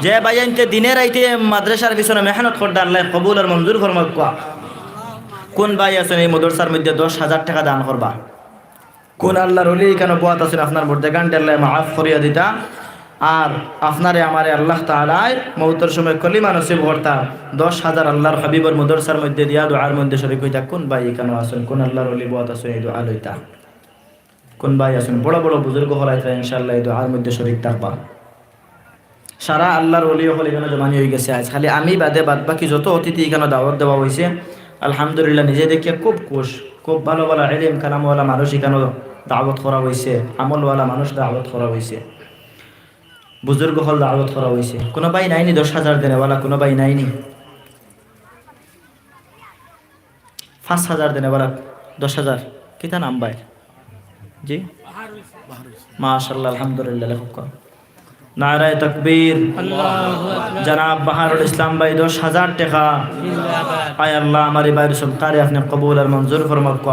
যে বাইয়ানতে দিনের আইতে মাদ্রাসার পিছনে মেহনত করতে আল্লাহ কবুল আর মঞ্জুর করুক। কোন ভাই আছেন এই মাদ্রাসার মধ্যে 10,000 টাকা দান করবা? কোন আল্লাহর ওলি কেন বুয়াত আছেন আপনার মধ্যে গানটা আল্লাহ মাফ করিয়া দিতা, আর আপনারে আমারে আল্লাহ তাআলাই মউতের সময় কলিমা নসিব করতা 10,000 আল্লাহর হাবিবের মাদ্রাসার মধ্যে দিয়া দুআর মধ্যে শরীক হইতা। কোন ভাই কেন আছেন? কোন আল্লাহর ওলি বুয়াত আছেন এই দুআ লইতা? কোন ভাই আছেন? বড় বড় বুজুর্গ হলাইতা ইনশাআল্লাহ এই দুআর মধ্যে শরীক থাকবা। সারা আল্লাহর ওলি হল এখানে জমানি হয়ে গেছে। আজ খালি আমি বাদে বাদ বাকি যত অতিথি এখানে দাওয়াত দেওয়া হয়েছে আলহামদুলিল্লাহ নিজে দেখিয়ে খুব খুশ, খুব ভালো ভালো ইলম কালামওয়ালা মানুষ এখানে দাওয়াত করা হয়েছে, আমলওয়ালা মানুষ দাওয়াত করা হয়েছে, বুজুর্গ হল দাওয়াত করা হয়েছে। কোনো ভাই নাইনি 10,000 দেনেওয়ালা? কোনো ভাই নাইনি 5,000 দেনেওয়ালা? 10,000 কিতা নাম ভাই? জি মাশাআল্লাহ আলহামদুলিল্লাহ। লেখক নারায়ে তাকবীর, জনাব বাহারুল ইসলাম ভাই 10,000 টাকা। আয় আল্লাহ আমার এই ভাইয়ের সরকারে আপনি কবুল আর মঞ্জুর ফরমাক।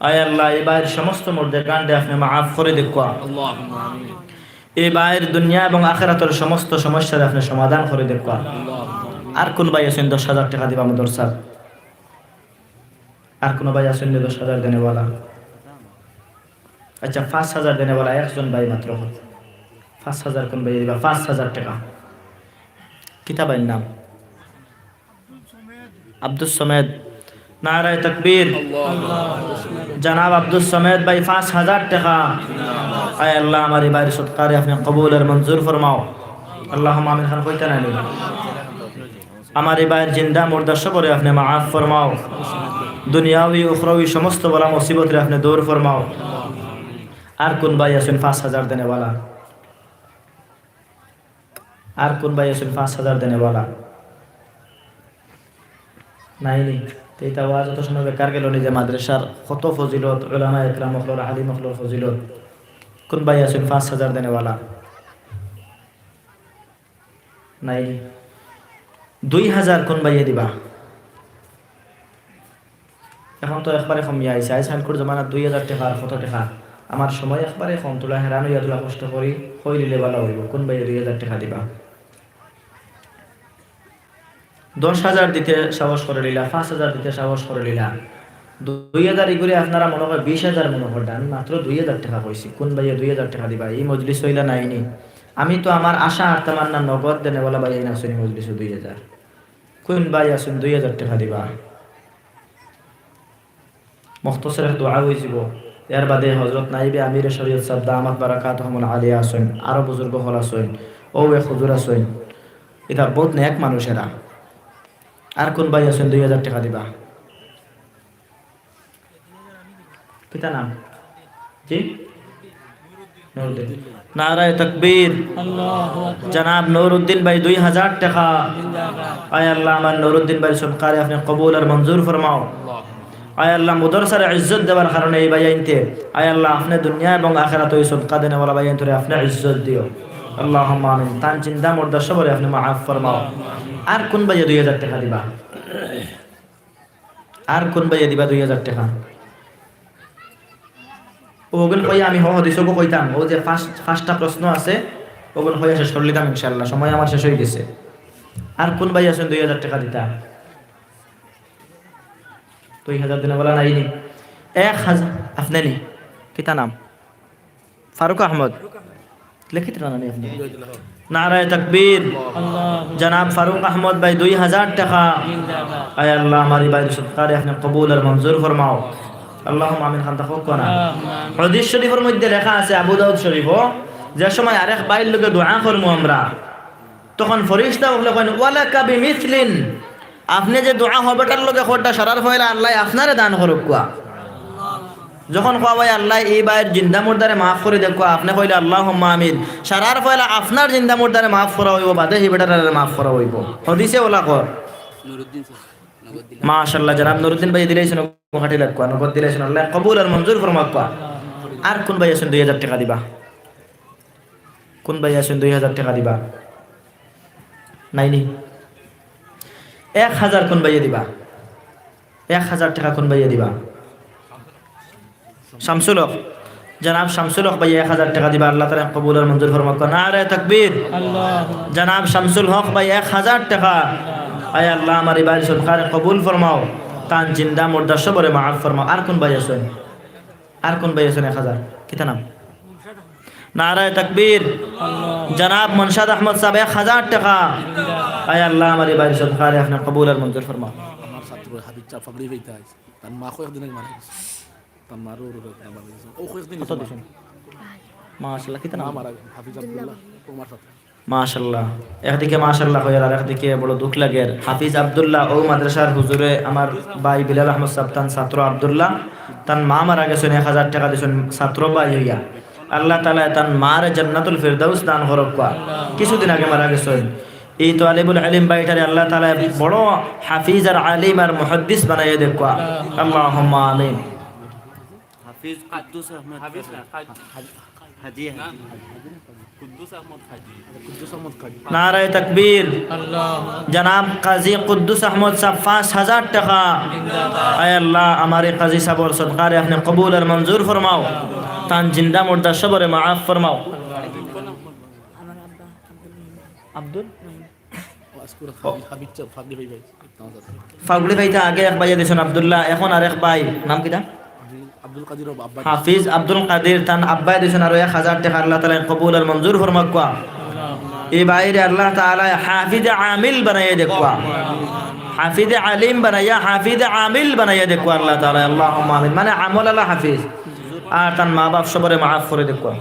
আয় আল্লাহ এই ভাইয়ের সমস্ত মর্দে কাণ্ডে আপনি মাফ করে দেখুয়া। এই ভাইয়ের দুনিয়া এবং আখিরাতের সমস্ত সমস্যার আপনি সমাধান করে দেখুয়া। আর কোন ভাই আছেন 10,000 টাকা দিবা মাদ্রাসা? আর কোন ভাই আছেন 10,000 দেনেওয়ালা? আচ্ছা 5,000 দেনে বলা একজন ভাই মাত্র 5,000 কোন ভাই দিবা 5,000 টাকা কিতাবের নাম আব্দুস সমেদ নারায়ে তাকবীর জনাব আব্দুস সমেদ ভাই 5,000 টাকা আয় আল্লাহ আমার এই ভাইয়ের সদকারে আপনি কবুল আর মঞ্জুর ফরমাও আল্লাহুম্মা আমিন খান কইতা না আমার এই ভাইয়ের জিন্দা মুর্দা সবরে আপনি মাফ ফরমাও দুনিয়াবি উখরাবি সমস্ত বলা মুসিবতরে আপনি দূর ফরমাও আর কোন ভাই আছেন 5,000 দেনে वाला আর কোন ভাই আছেন 5,000 দেনে वाला নাই নি এইটা ওয়াজ তো সময় বেকার গেল নিজে মাদ্রাসার কত ফজিলত উলামা ইকরাম মখলুর আলিম মখলুর ফজিলত কোন ভাই আছেন 5,000 দেনে वाला নাই 2,000 কোন ভাইয়ে দিবা এখন তো একবারে কমিয়ে আইছে আইসান কোর জমানা 2,000 টাকা আর কত টাকা আমার সময় একবারে কম তোলা হেরানো ইয়াদুলা কষ্ট করি কই দিলে ভালো হইব কোন ভাইয়ে 2,000 টাকা দিবা 10,000 দিতে সাহস করে লিলা 5,000 দিতে সাহস করে লিলা 2,000 ইগুরে আপনারা মনে হয় 20,000 মনে করলেন আমি মাত্র 2,000 টাকা কইছি কোন ভাইয়ে 2,000 টাকা দিবা এই মজলিস হইলা নাইনি আমি তো আমার আশা আর তামান্না নগদ দেনে বলা ভাই না শুনি মজলিস 2,000 কোন ভাই আসুন 2,000 টাকা দিবা মুখতসর দোয়া হইছিব এর বাদে হযরত নাইবে আমির শরীয়ত সাহেব দামাত বারাকাতুহুল আলিয়া আসুন আরো বুজুর্গ হল আসুন ও এ হুজুর আসুন এটা বহুত নেক মানুষেরা আর কোন ভাই আসুন 2,000 টাকা দিবা পিতা নাম জি নুরুদ্দিন নারায়ে তাকবীর আল্লাহু আকবার জনাব নুরুদ্দিন ভাই 2,000 টাকা আয় আল্লাহ আমার নুরুদ্দিন ভাই সদকারে আপনি কবুল আর মঞ্জুর ফরমাও আয় আল্লাহ মুদরসার ইজ্জত দেওয়ার কারণে এই ভাই আইনতে আয় আল্লাহ আপনি দুনিয়া এবং আখিরাতে ওই সদকা দেনে ওয়ালা ভাই আইনতে আপনি ইজ্জত দিও আল্লাহুম্মা আমিন তান চিন্তা মুর্দা সবরে আপনি মাফ ফরমাও আর কোন ভাই 2,000 টাকা দিবা আর কোন ভাই দিবা 2,000 টাকা ওগুন কই আমি হাদিসও কইতাম ও যে ফার্স্টটা প্রশ্ন আছে ওগুন হয়ে শেষ করে লিতাম ইনশাআল্লাহ সময় আমার শেষ হয়ে গেছে আর কোন ভাই আছেন 2,000 টাকা দিতা 2,000 দিনে বলা নাই নি 1,000 আপনি নি কিতা নাম ফারুক আহমদ লিখিত না নি আপনি নারায়ে তাকবীর জনাব ফারুক আহমদ ভাই 2,000 টাকা আয় আল্লাহ আমারি ভাই সদকারে আপনি কবুল আর মঞ্জুর ফরমাও আল্লাহুম্মা আমিন খান তাফক করা হাদিস শরীফের মধ্যে লেখা আছে আবু দাউদ শরীফ যে সময় আরেক ভাইয়ের লগে দোয়া করমু আমরা তখন ফেরেশতা ওগুলো কইন ওয়ালাকা বিমিসলিন আপনি যে দোয়া হবেটার লগে খোটা সারার ফয়লা আল্লাহ আপনারে দান করুক কোয়া যখন কোয়া ভাই আল্লাহ এই ভাইয়ের জিন্দা মুর্দারে মাফ করে দেখ কোয়া আপনি কইলে আল্লাহুম্মা আমিন সারার ফয়লা আপনার জিন্দা মুর্দারে মাফ করা হইব বাদে হি বেটারে মাফ করা হইব হাদিসে ওলা কর নুরুদ্দিন মাশাআল্লাহ জনাব নুরুদ্দিন ভাই দিলাইছেন কোহাটি লাগ কোয়া নগদ দিলাইছেন আল্লাহ কবুল আর মঞ্জুর ফরমাক কোয়া আর কোন ভাই আছেন 2,000 টাকা দিবা কোন ভাই আছেন 2,000 টাকা দিবা নাইনি 1,000 কোন ভাইয়ে দিবা 1,000 টাকা কোন ভাইয়ে দিবা শামসুল হক জনাব শামসুল হক ভাই 1,000 টাকা দিবা আল্লাহ তাআলা কবুল আর মঞ্জুর ফরমাক নারায়ে তাকবীর আল্লাহু জনাব শামসুল হক ভাই 1,000 টাকা আয় আল্লাহ আমার ইবাদত সদকারে কবুল ফরমাও তান জিন্দা মুর্দা সবরে মাফ ফরমাও আর কোন ভাই আছেন আর কোন ভাই আছেন 1,000 কিতা নাম নারায়ে তাকবীর জনাব মুনশাদ আহমদ সাহেব 1,000 টাকা আয় আল্লাহ আমার ইবাদত সদকারে আপনি কবুল আর মঞ্জুর ফরমাও আমার ছাত্র হাবিব চা ফাবরি হইতা আছে তার মা কয়েকদিন আগে মারা গেছে তার মারও ও কয়েকদিন কত দিছেন মাশাআল্লাহ কিতা নাম মারা হাফিজ আব্দুল্লাহ ওমর সাথে মাশাআল্লাহ একদিকে মাশাআল্লাহ হইয়ার আর একদিকে বড় দুঃখ লাগে হাফিজ আব্দুল্লাহ ও মাদ্রাসার হুজুরে আমার ভাই বিলাল আহমদ সাহেব তান ছাত্র আব্দুল্লাহ তান মা মারা গেছেন 1,000 টাকা দিছেন ছাত্র ভাই হইয়া আল্লাহ তাআলা তান মার জান্নাতুল ফিরদাউস দান করুক কোয়া কিছুদিন আগে মারা গেছেন এই তালিবুল ইলম বাইটারে আল্লাহ তাআলা বড় হাফিজ আর আলিম আর মুহাদ্দিস বানাইয়া দেখ কোয়া আল্লাহুম্মা আমিন হাফিজ কুদ্দুস আহমদ হাফিজ হাজি কুদ্দুস আহমদ খাজি নারায়ে তাকবীর জনাব কাজী কুদ্দুস আহমদ সাহেব 5,000 টাকা আয় আল্লাহ আমারে কাজী সাহেবের সদকারে আপনি কবুল আর মঞ্জুর ফরমাও তান জিন্দা মুর্দা সবরে মাফ ফরমাও আব্দুল ফাগলি ভাইটা আগে এক ভাইয়া দিছেন আব্দুল্লাহ এখন আরেক ভাই নাম কিটা আব্দুল কাদির আব্বা হাফিজ আব্দুল কাদির তান আব্বাই দিছেন আরো 1000 টাকা আল্লাহ তাআলা কবুল আর মঞ্জুর ফরমাক কোয়া এই বাইরে আল্লাহ তাআলা হাফিজ আমিল বানাইয়া দেখবা হাফিজ আলিম বানাইয়া হাফিজ আমিল বানাইয়া দেখবা আল্লাহ তাআলা আল্লাহুম্মা আমিন মানে আমল আলা হাফিজ আর তান মা বাপ সবরে মাফ করে দেখবা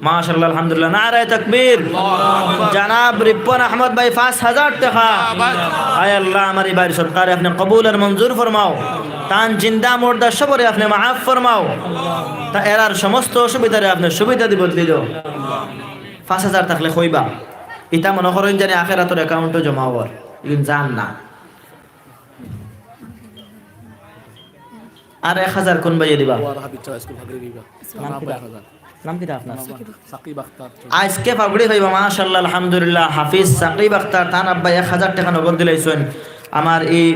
মাশাআল্লাহ আলহামদুলিল্লাহ নারায়ে তাকবীর জনাব রিপন আহমদ ভাই 5000 টাকা আয় আল্লাহ আমার এই বাড়ি সরকারে আপনি কবুল আর মঞ্জুর ফরমাও তান জিন্দা মুর্দা সবরে আপনি মাফ ফরমাও তা এরার সমস্ত অসুবিধারে আপনি সুবিধা দি বদলি দাও 5000 থাকলে কইবা এটা মনে করেন জানি আখিরাতের অ্যাকাউন্টে জমা হওয়ার কিন্তু জান না আর 1000 কোন বাইয়ে দিবা ওয়ার হাবিব চা স্কুল ভাগরে দিবা নাম কি আপনার সাকিব আখতার আজকে পাগড়ি ভাইবা মাশাআল্লাহ আলহামদুলিল্লাহ হাফিজ সাকিব আখতার তান আব্বা 1000 টাকা নগদ দিলাইছেন আমার এই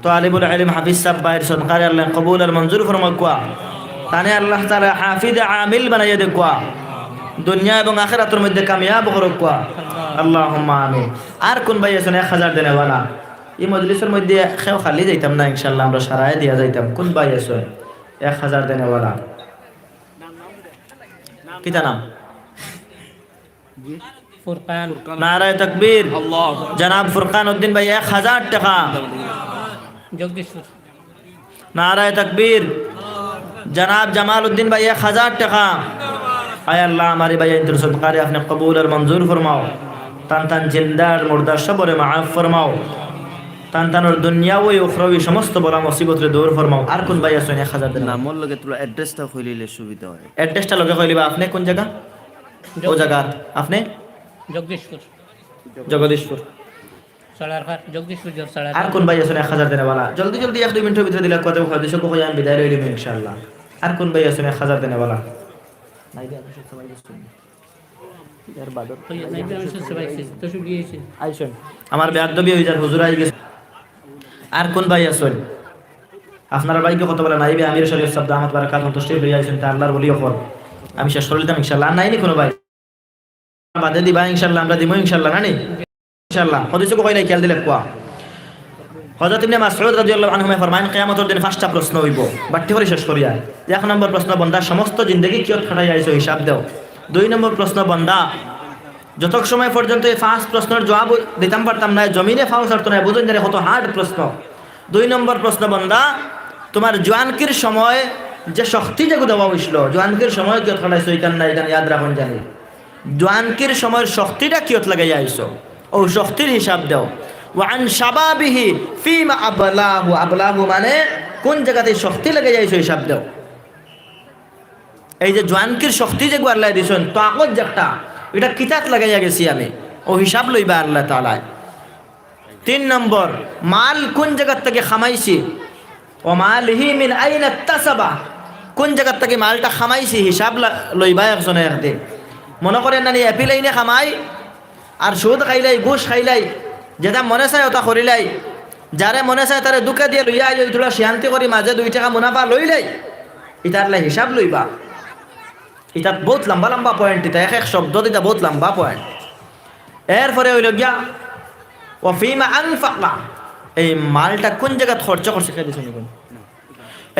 তালিবুল ইলম হাফিজ সাহেব ভাইয়ের সদকারে আল্লাহ কবুল আর মঞ্জুর ফরমাক কোয়া তানে আল্লাহ তাআলা হাফিজ আমিল বানাইয়া দে কোয়া দুনিয়া এবং আখিরাতের মধ্যে কামিয়াব করুক কোয়া আল্লাহুম্মা আমিন আর কোন ভাই আছেন 1000 দেনেওয়ালা এই মজলিসের মধ্যে খেও খালি যাইতাম না ইনশাআল্লাহ আমরা সারায় দিয়া যাইতাম কোন ভাই আছেন 1000 দেনেওয়ালা কিতা নাম ফুরকান নারায়ে তাকবীর আল্লাহ জনাব ফুরকান উদ্দিন ভাই 1000 টাকা জগদীশপুর নারায়ে তাকবীর জনাব জামাল উদ্দিন ভাই 1000 টাকা আয় আল্লাহ আমারে ভাই ইন্তর সদকারে আপনি কবুল আর মঞ্জুর ফরমাও তান তান জিন্দার মুর্দা সবরে মাফ ফরমাও তান তানোর দুনিয়া ও উখরাবি সমস্ত বলা মুসিবতরে দূর ফরমাও আর কোন ভাই আছেন 1000 দেন নামর লগে তোলা অ্যাড্রেসটা কইলে সুবিধা হয় অ্যাড্রেসটা লগে কইলিবা আপনি কোন জায়গা ও জায়গা আপনি জগদীশপুর জগদীশপুর সলারঘাট জগদীশপুর সলার আর কোন ভাই আছেন 1000 দেনেওয়ালা জলদি জলদি 1-2 মিনিটের ভিতরে দিলে কথা কথা দিছো কই আমি বিদায় লইলাম ইনশাআল্লাহ আর কোন ভাই আছেন 1000 দেনেওয়ালা নাই দে আমি সবাই দিচ্ছি ইয়ার বাদর আইছেন আমার বেয়াদবি হই যার হুজুর আই গেছে আর কোন ভাই আছেন আপনার ভাইকে কত বলে নাইবে আমির শরীফ শব্দ আহমদ বারাকাত তশরিফ লই আইছেন তা আল্লাহর ওলি হন আমি শেষ করে দিতাম ইনশাআল্লাহ আর নাইনি কোনো ভাই বাদে দিবা ইনশাআল্লাহ আমরা দিমু ইনশাআল্লাহ নানি ইনশাআল্লাহ হদিসে কইলাই খেয়াল দিলে কোয়া হযরত ইবনে মাসউদ রাদিয়াল্লাহু আনহু ফরমান কিয়ামতের দিন পাঁচটা প্রশ্ন হইব বাট্টি করে শেষ করিয়া এক নম্বর প্রশ্ন বান্দা সমস্ত জিন্দেগি কিয়ত খাটাই আইছো হিসাব দাও দুই নম্বর প্রশ্ন বান্দা যত সময় পর্যন্ত এই পাঁচ প্রশ্নের জবাব দিতাম পারতাম না জমিনে ফাও ছাড়তো না বুঝুন জানে কত হার্ড প্রশ্ন দুই নম্বর প্রশ্ন বান্দা তোমার জওয়ানকির সময় যে শক্তি যেগু দেওয়া হইছিল জওয়ানকির সময় কিয়ত খাটাইছো এখান না এখানে ইয়াদ রাখুন জানি জওয়ানকির সময়ের শক্তিটা কিয়ত লাগাই আইছো ও শক্তির হিসাব দাও ওয়ান শাবাবিহি ফিমা আবলাহু আবলাহু মানে কোন জায়গাতে শক্তি লেগে যাইছো হিসাব দাও এই যে জওয়ানকির শক্তি যে আল্লাহ দিছেন তাকত যেটা এটা কিতাত লাগাইয়া গেছি আমি ও হিসাব লইবা আল্লাহ তাআলা তিন নম্বর মাল কোন জায়গা থেকে খামাইছি ও মালহি মিন আইনা তাসাবা কোন জায়গা থেকে মালটা খামাইছি হিসাব লইবা একজনে একদিন মনে করেন না এপিলাইনে খামাই আর সুদ খাইলাই ঘুষ খাইলাই যেটা মনে চায় ওটা করিলাই যারে মনে চায় তারে দুঃখে দিয়ে লইয়া আই তোরা শান্তি করি মাঝে 2 টাকা মুনাফা লইলাই ইটার লাই হিসাব লইবা এটা বহুত লম্বা লম্বা পয়েন্ট এটা এক এক শব্দ এটা বহুত লম্বা পয়েন্ট এরপরে হইল গিয়া ওয়াফিমা আনফাকা এই মালটা কোন জায়গা খরচ করছি খাই দিছি কোন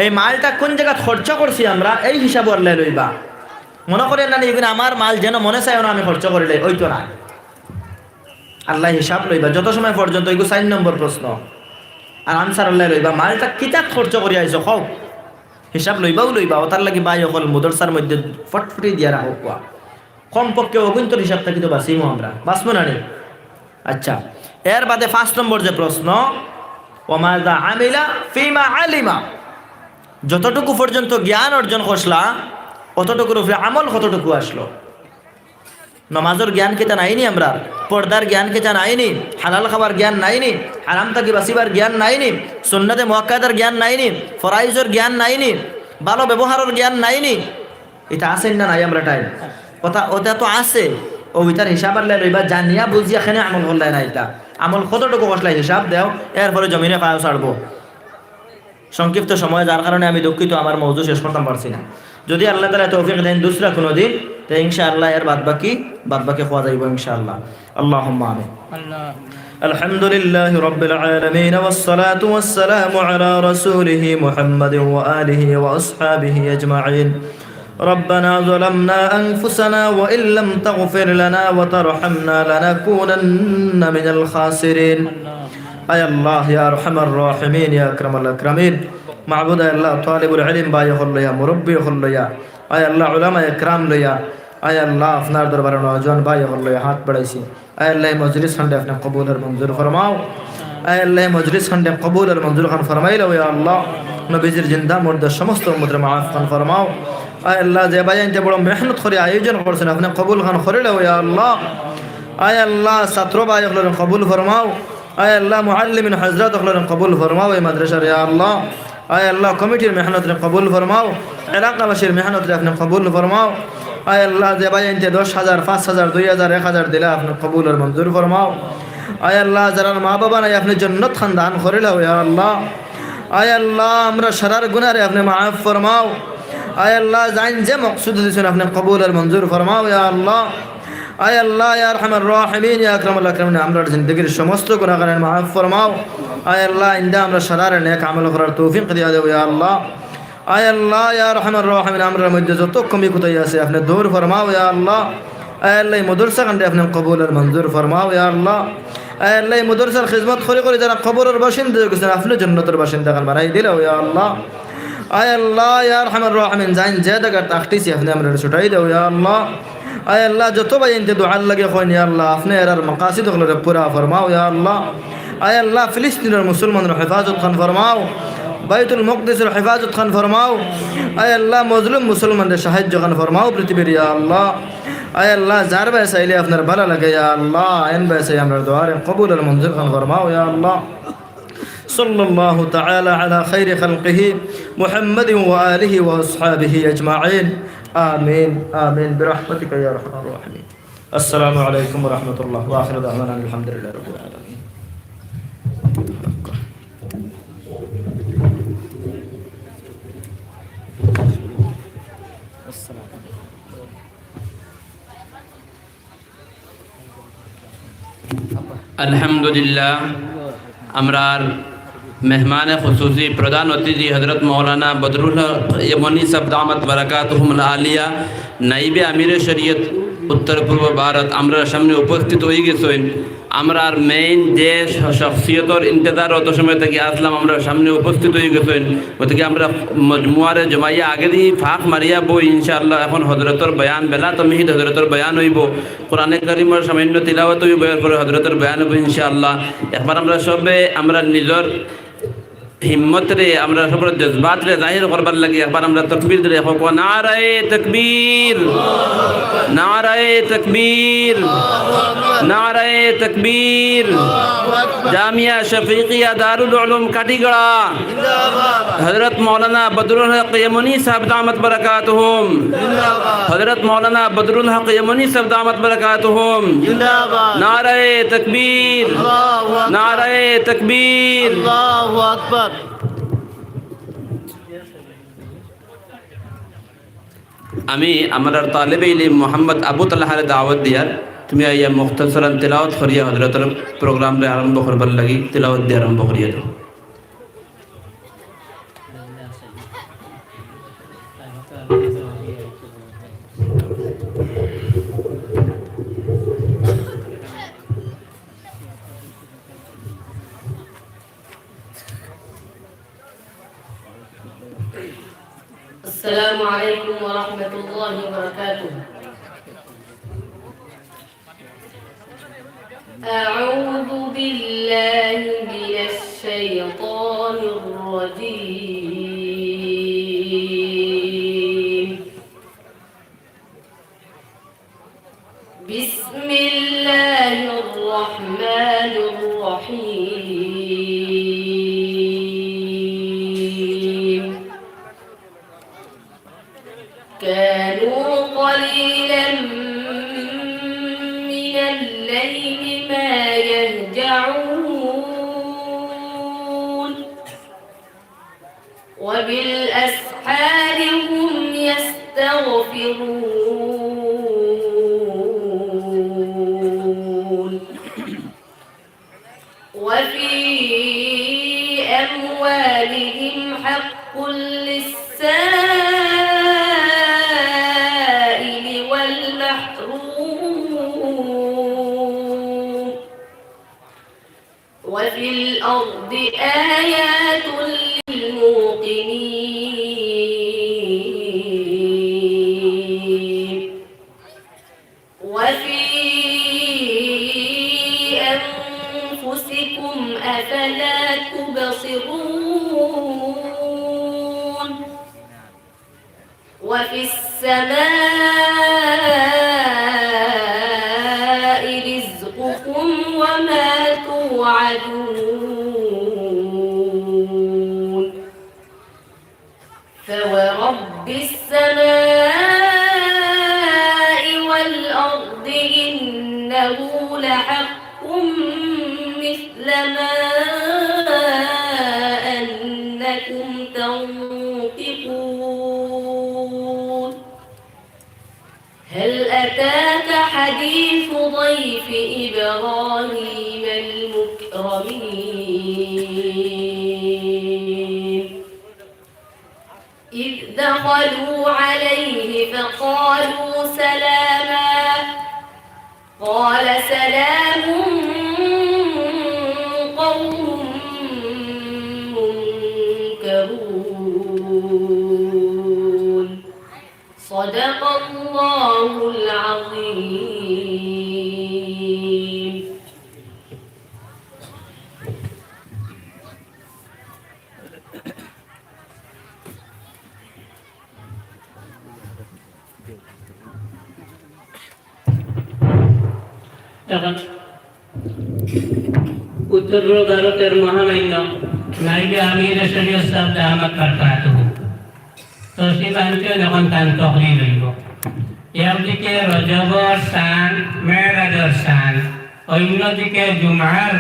এই মালটা কোন জায়গা খরচ করছি আমরা এই হিসাব আল্লাহ লইবা মনে করেন না এগুলো আমার মাল যেন মনে চায় না আমি খরচ করিলে ওই তো না আল্লাহ হিসাব লইবা যত সময় পর্যন্ত এগুলো 4 নম্বর প্রশ্ন আর আনসার আল্লাহ লইবা মালটা কিতাব খরচ করি আইছো খাও হিসাব লইবাও লইবা ও তার লাগি বাই অকল মুদরসার মধ্যে ফটফটি দিয়া রাখো কোয়া কমপক্ষে অগুন্তর হিসাব থাকি তো বাঁচিমো আমরা বাঁচবো না রে আচ্ছা এর বাদে 5 নম্বর যে প্রশ্ন ওমাযা আমিলা ফিমা আলিমা যতটুকু পর্যন্ত জ্ঞান অর্জন করছলা অতটুকুর উপরে আমল কতটুকু আসলো নমাজের জ্ঞান কেতা নাইনি আমরা পর্দার জ্ঞান কেতা নাইনি হালাল খাবার জ্ঞান নাইনি হারাম থাকি বাঁচিবার জ্ঞান নাইনি সুন্নতে মুআক্কাদার জ্ঞান নাইনি ফরাইজের জ্ঞান নাইনি ভালো ব্যবহারের জ্ঞান নাইনি এটা আছে না নাই আমরা টাইম কথা ওটা তো আছে ও এটার হিসাব আল্লাহ লইবা জানিয়া বুঝিয়া এখানে আমল করলাই না এটা আমল কতটুকু কষলাই হিসাব দেও এরপরে জমিনে পাও ছাড়বো সংক্ষিপ্ত সময় যার কারণে আমি দুঃখিত আমার মওযু শেষ করতে পারছি না যদি আল্লাহ তাআলা তৌফিক দেন দুসরা কোনো দিন তো ইনশাআল্লাহ এর বাদ বাকি খাওয়া যাইব ইনশাআল্লাহ আল্লাহুম্মা আমিন আল্লাহ الحمد لله رب العالمين والصلاة والسلام على رسوله محمد وآله وأصحابه أجمعين ربنا ظلمنا أنفسنا وإن لم تغفر لنا وترحمنا لنكونن من الخاسرين أي الله يا أرحم الراحمين يا أكرم الأكرمين معبود الله طالب العلم باي خليا مربي خليا أي الله علماء إكرام ليا أي الله أفنار دربار نوجوان باي خليا هات بڑيسي أي الله مجلس خندي أفنى قبول المنظور فرماو أي الله مجلس خندي قبول المنظور خان فرماي له يا الله نبيزر جندا مرد شمست ومدر معاف خان فرماو أي الله زي باين تبرم محنت خري أيجن خرسنا أفنى قبول خان خري له يا الله أي الله ساترو باي خلنا قبول فرماو أي الله معلم حضرات خلنا قبول فرماو يا مدرسة يا الله أي الله كوميتي محنت قبول فرماو علاقة بشير محنت أفنى قبول فرماو أي الله زي باين ت 10,000 5,000 2,000 1,000 দিলা আপনি কবুল আর মঞ্জুর ফরমাও আয় আল্লাহ যারা মা বাবা নাই আপনি জান্নাত খান দান করে লাও ইয়া আল্লাহ আয় আল্লাহ আমরা শরার গুনাহে আপনি maaf ফরমাও আয় আল্লাহ জান যে মকসুদ দিছেন আপনি কবুল আর মঞ্জুর ফরমাও ইয়া আল্লাহ আয় আল্লাহ ইয়া আরহামার রাহিমিন ইয়া আকরামুল আকরামিন আমরা জিন্দেগীর সমস্ত গুনাহগানের maaf ফরমাও আয় আল্লাহ ইন্দা আমরা শরার নেক আমল করার তৌফিক দিয়া দাও ইয়া আল্লাহ আয় আল্লাহ ইয়া আরহামার রাহিমিন আমরার মধ্যে যত কমি কোতাই আছে আপনি দূর ফরমাও ইয়া আল্লাহ আয় আল্লাহ মাদ্রাসা কান্ডে আপনি কবুল আর মঞ্জুর ফরমাও ইয়া আল্লাহ আয় আল্লাহ মাদ্রাসার খিদমত করে যারা কবরের বাসিন্দা হয়েছেন আপনি জান্নাতের বাসিন্দা কান বানাই দিলাও ইয়া আল্লাহ আয় আল্লাহ ইয়া আরহামার রাহিমিন জান যে জায়গা তাকতিছি আপনি আমরা ছুটাই দাও ইয়া আল্লাহ আয় আল্লাহ যত বাইনতে দুআ লাগে কইন ইয়া আল্লাহ আপনি এর মাকাসিদ গুলো পুরা ফরমাও ইয়া আল্লাহ আয় আল্লাহ ফিলিস্তিনের মুসলমানদের হেফাজত খান ফরমাও বাইতুল মুকদ্দিসের হেফাজত খান ফরমাও আয় আল্লাহ মজলুম মুসলমানদের সাহায্য খান ফরমাও পৃথিবীর ইয়া আল্লাহ আয় আল্লাহ যার বাইসাইলে আপনার ভালো লাগে ইয়া আল্লাহ আইন বাইসাই আমরা দোয়ারে কবুল আর মঞ্জুর খান ফরমাও ইয়া আল্লাহ صلى الله تعالى على خير خلقه محمد وآله وأصحابه أجمعين آمين آمين برحمتك يا أرحم الراحمين السلام عليكم ورحمة الله وآخر دعوانا الحمد لله رب العالمين अल्हम्दुलिल्लाह আমরার মেহমানে খুসুসি প্রধান অতিথি হযরত মৌলানা বদরুল হক ইমানি সাহেব দামাত বারাকাতুহুল আলিয়া নাইবে আমিরে শরীয়ত উত্তর পূর্ব ভারত আমরা সামনে উপস্থিত হয়ে গেছেন আমরার মেইন যে শখসিয়তর ইন্তজার অত সময় থেকে আসলাম আমরা সামনে উপস্থিত হয়ে গেছেন ওদিকে আমরা মজমুয়ারে জমাইয়া আগে দিয়ে ফাঁক মারিয়া বই ইনশাআল্লাহ এখন হযরতর বয়ান বেলা তমিহিদ হযরতর বয়ান হইব কোরআনে কারীমের সামান্য তিলাওয়াত হইব এরপরে হযরতর বয়ান হইব ইনশাআল্লাহ একবার আমরা সবে আমরা নিজের হিম্মত রে আমরা সবার জজবাত রে জাহির করবার লাগি একবার আমরা তাকবীর দিলে হোক নারায়ে তাকবীর নারায়ে তাকবীর নারায়ে তাকবীর জামিয়া শফিকিয়া দারুল উলুম কাটিগড়া জিন্দাবাদ হযরত মাওলানা বদরুল হক ইমানি সাহেব দামাত বারাকাতুহুম জিন্দাবাদ হযরত মাওলানা বদরুল হক ইমানি সাহেব দামাত বারাকাতুহুম জিন্দাবাদ নারায়ে তাকবীর আল্লাহু আকবার নারায়ে তাকবীর আল্লাহু আকবার আমি আমার তালেবে ইলম মোহাম্মদ আবু তালহার দাওয়াত দিয়ার তুমি আইয়া মুখতাসরান তিলাওয়াত করিয়া হযরতের প্রোগ্রাম রে আরম্ভ করবার লাগি তিলাওয়াত দিয়ে আরম্ভ করিয়া দাও السلام عليكم ورحمة الله وبركاته. أعوذ بالله من الشيطان الرجيم. بسم الله الرحمن الرحيم. كانوا قليلا من الليل ما يهجعون وبالأسحار هم يستغفرون أموالهم حق للسائل والمحروم وفي الأرض آيات للموقنين وفي أنفسكم أفلا تبصرون وفي السماء رزقكم وما توعدون فورب السماء والأرض إنه لحق مثل ما أنكم تنطقون هل أتاك حديث ضيف إبراهيم المكرمين إذ دخلوا عليه فقالوا سلاما قال سلام قوم منكرون صدق الله العظيم এখন উত্তর ভারতের মহামান্য নাইবে আমির শরীয় সাহেব দামাত বারকাতুহু তসলিম আনছেন এখন তান তকরির হইব একদিকে রজবর শান মেরাজর শান অন্যদিকে জুমার